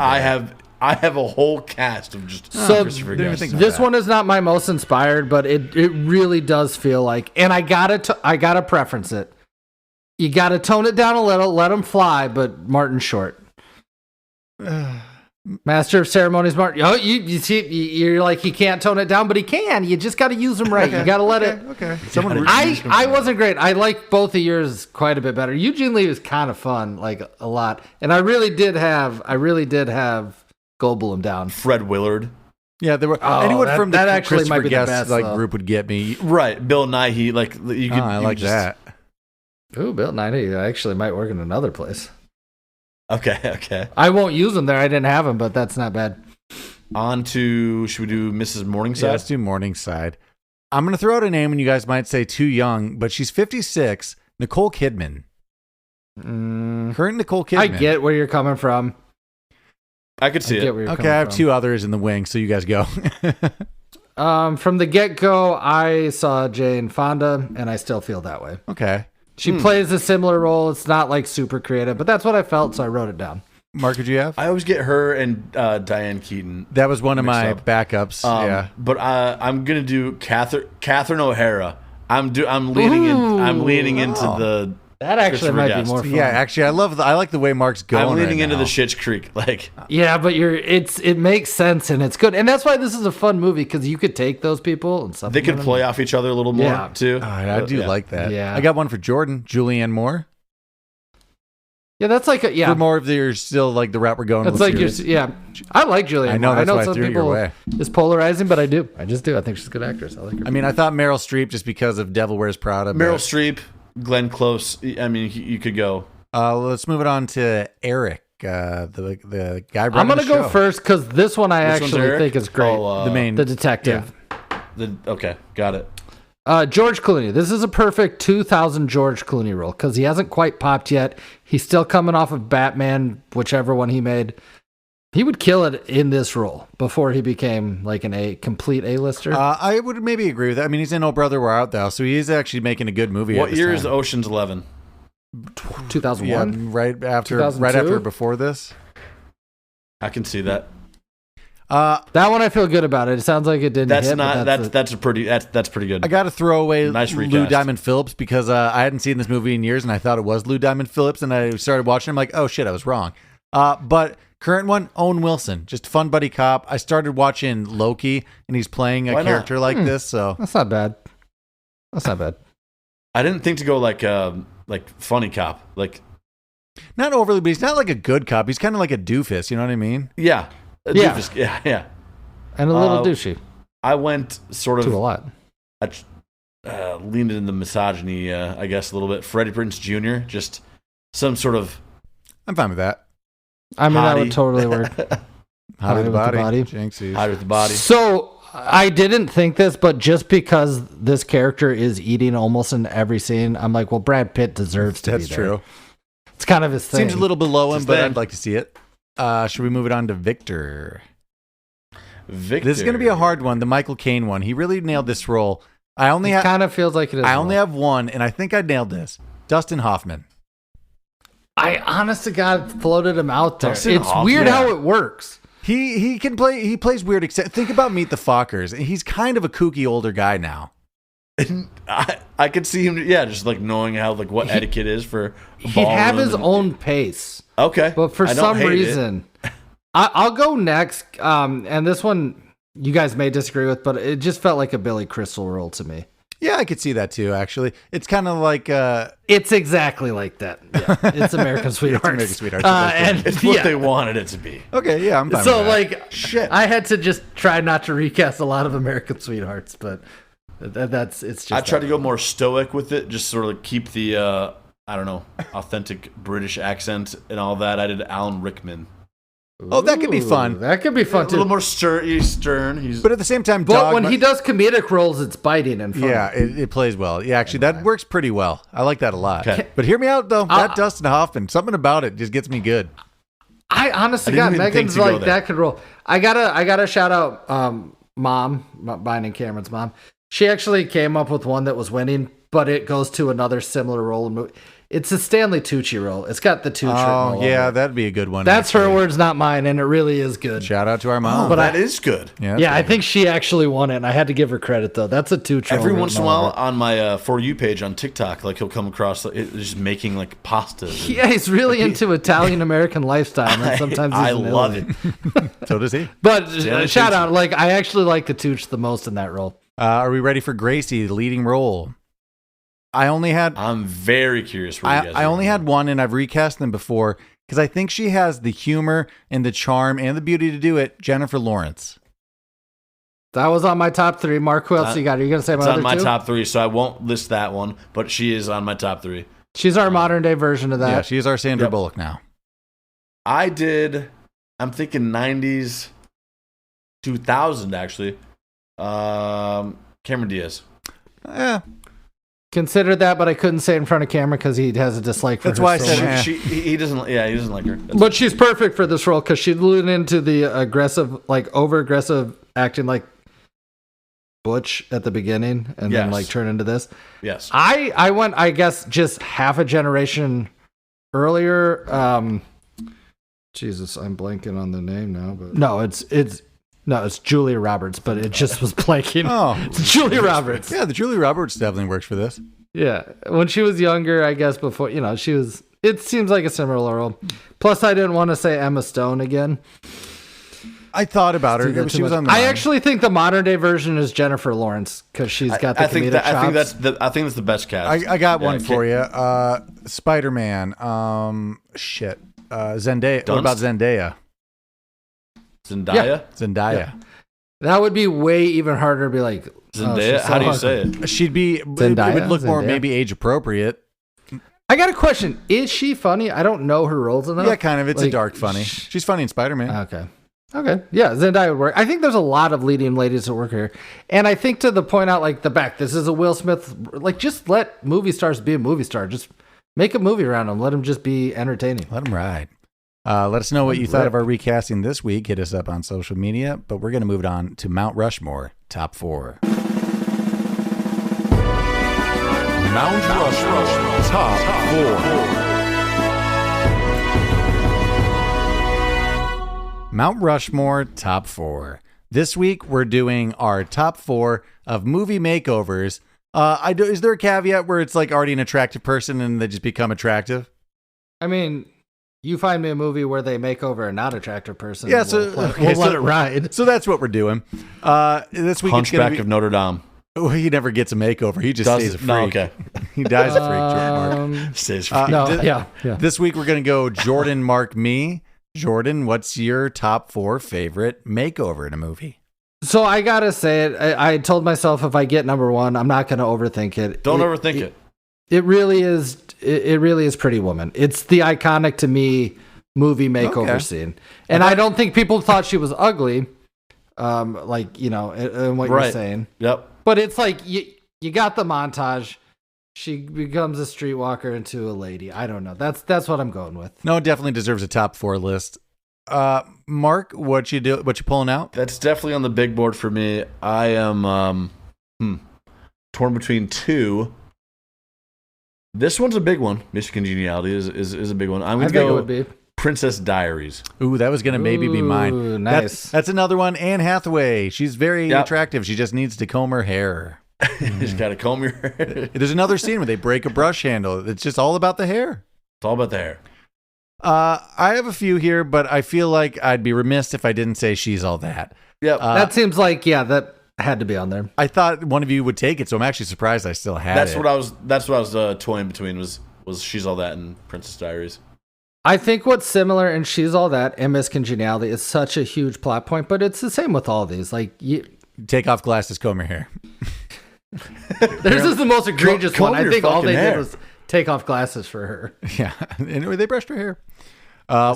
I have a whole cast of just Christopher Guest. This one is not my most inspired, but it really does feel like, and I gotta preference it. You gotta tone it down a little, let him fly, but Martin Short. Master of Ceremonies, Martin. Oh, you see, you're like, he can't tone it down, but he can. You just got to use him right. You got to let it. Okay. I wasn't great. I like both of yours quite a bit better. Eugene Lee was kind of fun, like a lot, and I really did have Goldblum down. Fred Willard. Yeah, there were anyone from that the actually might be the Guest best, group would get me. Right, Bill Nighy. Like you could. I like that. Ooh, Bill Nighy actually might work in another place. Okay. I won't use him there. I didn't have him, but that's not bad. On to, should we do Mrs. Morningside? Yeah, let's do Morningside. I'm going to throw out a name, and you guys might say too young, but she's 56. Nicole Kidman. Current Nicole Kidman. I get where you're coming from. I could see it. Okay, I have two others in the wing, so you guys go. From the get-go, I saw Jane Fonda, and I still feel that way. Okay. She plays a similar role. It's not like super creative, but that's what I felt, so I wrote it down. Mark, did you have? I always get her and Diane Keaton. That was one of my backups. Yeah, but I'm gonna do Catherine O'Hara. I'm leaning into the. That actually might be more fun. Yeah, actually, I like the way Mark's going. I'm leaning right into now. the Schitt's Creek, like. Yeah, but it makes sense and it's good, and that's why this is a fun movie because you could take those people and stuff. They could play off each other a little more too. I do like that. Yeah, I got one for Jordan, Julianne Moore. Yeah, that's like For more of your still like the route we're going. That's like I like Julianne. I know Moore. that's I know why I some threw it your people way. is polarizing, but I do. I just do. I think she's a good actress. I like her. I mean, I thought Meryl Streep just because of Devil Wears Prada. Meryl Streep, Glenn Close. I mean, you could go. Let's move it on to Eric, the guy. I'm gonna go first because this one I Which one's actually Eric? think is great. the detective. Okay, got it. George Clooney. This is a perfect 2000 George Clooney role because he hasn't quite popped yet. He's still coming off of Batman, whichever one he made. He would kill it in this role before he became like a complete A-lister. I would maybe agree with that. I mean, he's in Oh Brother, We're Out Thou, so he is actually making a good movie. What year is Ocean's 11? 2001. Yeah, right after or before this. I can see that. That one I feel good about it. It sounds like it didn't. That's pretty good. I got to throw away Nice Lou recast. Diamond Phillips because I hadn't seen this movie in years and I thought it was Lou Diamond Phillips and I started watching. I'm like, oh shit, I was wrong. But current one, Owen Wilson, just fun buddy cop. I started watching Loki and he's playing a character like this, so that's not bad. That's not bad. I didn't think to go like funny cop, like not overly, but he's not like a good cop. He's kind of like a doofus. You know what I mean? yeah. Yeah. Doofus, yeah. And a little douchey. I went sort of to a lot. I leaned into the misogyny, I guess, a little bit. Freddie Prinze Jr., just some sort of. I'm fine with that. I mean, that hottie. would totally work. Hot with the body. Jinxies. Hot with the body. So I didn't think this, but just because this character is eating almost in every scene, I'm like, well, Brad Pitt deserves to be there. That's true. It's kind of his thing. Seems a little below him, but thing. I'd like to see it. Should we move it on to Victor? Victor. This is going to be a hard one. The Michael Caine one. He really nailed this role. It kind of feels like it is. I only have one, and I think I nailed this. Dustin Hoffman. I honest to God floated him out there. Dustin It's Hoffman. weird how it works. He can play. He plays weird. Think about Meet the Fockers. He's kind of a kooky older guy now. I could see him, just like knowing how what etiquette is for. He'd have his own pace. Okay, But for I don't some hate reason, I'll go next. And this one you guys may disagree with, but it just felt like a Billy Crystal role to me. Yeah, I could see that too. Actually, it's kind of like It's exactly like that. Yeah, it's American Sweethearts. American Sweethearts. And It's what they wanted it to be. Okay, yeah, I'm fine. so with that. like shit. I had to just try not to recast a lot of American Sweethearts, but it's just. I tried to go more stoic with it, just sort of keep the I don't know, authentic British accent and all that. I did Alan Rickman. Oh, that could be fun. That could be fun A too. little more stern. He's But at the same time, But when he does comedic roles, it's biting and fun. yeah, it plays well. Yeah, actually, that works pretty well. I like that a lot. Okay. But hear me out though. That Dustin Hoffman, something about it just gets me good. I honestly I got didn't even think Megan's to go like there. that could roll. I gotta shout out Mom, Brian and Cameron's mom. She actually came up with one that was winning, but it goes to another similar role in movie. It's a Stanley Tucci role. It's got the Tucci role. Oh, yeah, that'd be a good one. That's her actually. words, not mine, and it really is good. Shout out to our mom. but that is good. Yeah, I think she actually won it, and I had to give her credit though. That's a Tucci. Every role once in a written all while over. on my For You page on TikTok, he'll come across just making pastas. Yeah, he's really into Italian American lifestyle, and sometimes he's I an love alien. it. So does he. But Stanley shout Tucci. out, I actually like the Tucci the most in that role. Are we ready for Gracie, the leading role? I'm very curious where you guys I are only going. had one, and I've recast them before because I think she has the humor and the charm and the beauty to do it. Jennifer Lawrence. That was on my top three. Mark, who else you got? Are you going to say my It's other on my two? top three, so I won't list that one, but she is on my top three. She's our modern day version of that. Yeah, she is our Sandra Yep. Bullock now. I'm thinking 90s, 2000 actually. Cameron Diaz. Yeah, Considered that, but I couldn't say it in front of camera because he has a dislike for That's her. why I so said much. He doesn't like her. But she's perfect for this role because she leaned into the aggressive, over aggressive acting like Butch at the beginning and then Yes. turn into this. Yes. I went, I guess, just half a generation earlier. Jesus, I'm blanking on the name now, but no, it's Julia Roberts, but it just was blanking. Oh. It's Julia Roberts. yeah, the Julia Roberts definitely works for this. Yeah, when she was younger, I guess before she was. It seems like a similar role. Plus, I didn't want to say Emma Stone again. I thought about her. She was on the I line. actually think the modern day version is Jennifer Lawrence because she's got the comedic chops. I think that's the best cast. I got one for you. Spider-Man. Zendaya. Dunst? What about Zendaya? Zendaya? Zendaya. Yeah. That would be way even harder to be like Zendaya. How do you say it? She'd be. Zendaya? It would look more Zendaya? maybe age appropriate. I got a question. Is she funny? I don't know her roles enough. Yeah, kind of. It's Like, a dark funny. She's funny in Spider-Man. Okay. Yeah, Zendaya would work. I think there's a lot of leading ladies that work here. And I think to the point out, like, the back, this is a Will Smith, like, just let movie stars be a movie star. Just make a movie around them. Let them just be entertaining. Let them ride. Let us know what you thought of our recasting this week. Hit us up on social media. But we're going to move on to Mount Rushmore, top 4. Mount Rushmore, top 4. Mount Rushmore, top 4. This week, we're doing our top 4 of movie makeovers. Is there a caveat where it's like already an attractive person and they just become attractive? I mean, you find me a movie where they make over a not attractive person. Yeah, we'll let it ride. So that's what we're doing. This week, Hunchback of Notre Dame. Oh, he never gets a makeover. He just stays a freak. No, okay. He dies a freak, Mark. Stays a freak. No, This week, we're going to go Jordan, Mark, me. Jordan, what's your top 4 favorite makeover in a movie? So I gotta say it. I told myself if I get number 1, I'm not gonna overthink it. Don't overthink it. It really is. It really is Pretty Woman. It's the iconic to me movie makeover scene, and I don't think people thought she was ugly. Like and what you're saying. Yep. But it's like you got the montage. She becomes a streetwalker into a lady. I don't know. That's what I'm going with. No, it definitely deserves a top 4 list. Mark, what you pulling out? That's definitely on the big board for me. I am torn between 2. This one's a big one. Miss Congeniality is a big one. I'm going to go it would be. Princess Diaries. Ooh, that was going to maybe be mine. Nice. That's another one. Anne Hathaway. She's very attractive. She just needs to comb her hair. You just got to comb your hair. There's another scene where they break a brush handle. It's just all about the hair. It's all about the hair. I have a few here, but I feel like I'd be remiss if I didn't say She's All That. Yep. That seems like, that had to be on there. I thought one of you would take it, so I'm actually surprised I still had it. That's what I was toying between was She's All That and Princess Diaries. I think what's similar in She's All That and Miss Congeniality is such a huge plot point, but it's the same with all these. Like, take off glasses, comb your hair. This is the most egregious comb one. I your think all fucking they hair. did was take off glasses for her. Yeah. Anyway, they brushed her hair.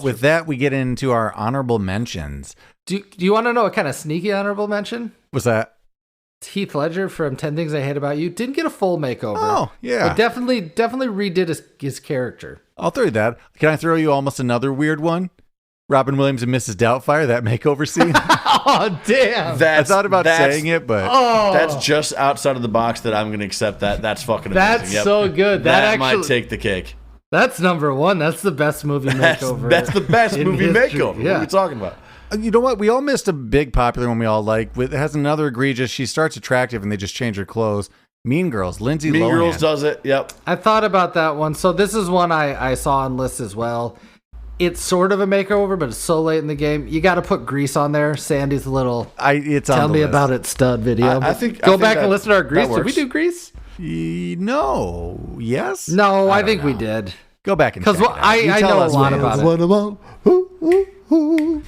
With that, we get into our honorable mentions. Do you want to know a kind of sneaky honorable mention? What's that? Heath Ledger from 10 Things I Hate About You didn't get a full makeover. Oh, yeah. But definitely redid his character. I'll throw you that. Can I throw you almost another weird one? Robin Williams and Mrs. Doubtfire, that makeover scene. Oh, damn. I thought about saying it, but... That's just outside of the box that I'm going to accept that. That's fucking amazing. That's so good. That might take the cake. That's number 1. That's the best movie makeover. That's the best movie history. makeover. Yeah. What are we talking about? You know what? We all missed a big popular one we all like. It has another egregious. She starts attractive and they just change her clothes. Mean Girls. Lindsay Lohan. Mean Girls does it. Yep. I thought about that one. So this is one I saw on lists as well. It's sort of a makeover, but it's so late in the game. You got to put Grease on there. Sandy's little it's tell on the me list. about it stud video. I think back and listen to our Grease. Did we works. do Grease? No. Yes? No, I think we did. Go back and check Because it out. You I tell know a us lot what about it.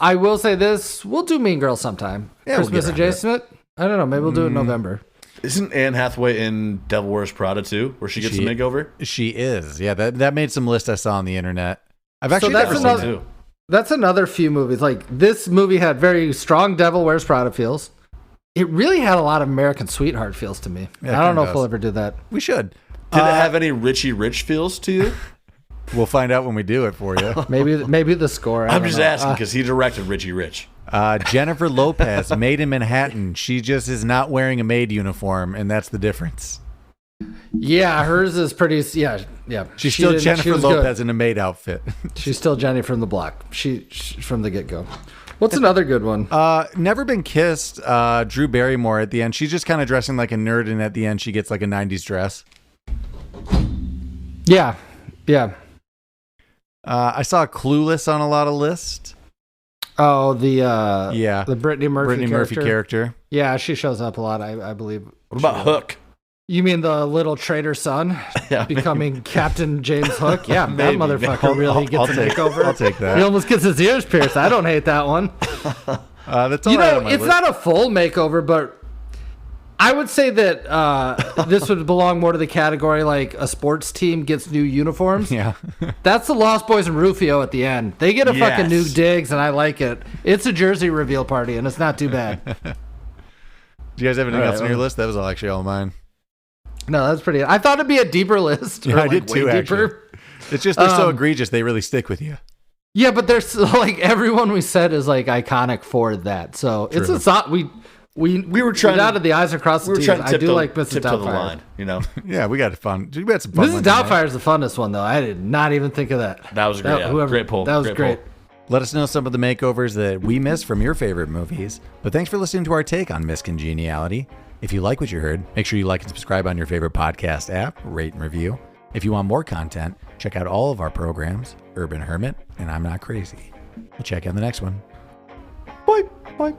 I will say this. We'll do Mean Girls sometime. Yeah, we'll Christmas get around to adjacent. I don't know. Maybe we'll do it in November. Isn't Anne Hathaway in Devil Wears Prada too, where she gets a makeover? She is. Yeah, that made some list I saw on the internet. I've actually that's never another- seen it. That's another few movies. Like, this movie had very strong Devil Wears Prada feels. It really had a lot of American Sweetheart feels to me. Yeah, I don't know if does. we'll ever do that. We should. Did it have any Richie Rich feels to you? We'll find out when we do it for you. Maybe the score. I'm just asking because he directed Richie Rich. Jennifer Lopez, Maid in Manhattan. She just is not wearing a maid uniform, and that's the difference. Yeah, hers is pretty. Yeah. She's still Jennifer was Lopez good. in a maid outfit. She's still Jenny from the block. She from the get go. What's another good one? Never Been Kissed. Drew Barrymore at the end. She's just kind of dressing like a nerd, and at the end she gets like a 90s dress. Yeah. I saw Clueless on a lot of lists. Oh, the Brittany Murphy character. Yeah, she shows up a lot, I believe. What about Hook? You mean the little traitor son becoming Captain James Hook? Yeah, that motherfucker really gets a makeover. I'll take that. He almost gets his ears pierced. I don't hate that one. That's all right on my it's list. not a full makeover, but I would say that this would belong more to the category like a sports team gets new uniforms. Yeah. That's the Lost Boys and Rufio at the end. They get a fucking new digs, and I like it. It's a jersey reveal party, and it's not too bad. Do you guys have anything else on your list? That was actually all mine. No, that's pretty. I thought it'd be a deeper list. Yeah, I did too, actually. It's just they're so egregious, they really stick with you. Yeah, but there's like everyone we said is like iconic for that. So True. it's a we were trying out of the eyes across the teeth. I do like Mrs. Doubtfire. Yeah, we got fun. We had some fun. Mrs. Doubtfire is the funnest one though. I did not even think of that. That was great. Great poll. That was great. Let us know some of the makeovers that we missed from your favorite movies. But thanks for listening to our take on Miss Congeniality. If you like what you heard, make sure you like and subscribe on your favorite podcast app, rate and review. If you want more content, check out all of our programs, Urban Hermit and I'm Not Crazy. We'll check you on the next one. Bye. Bye.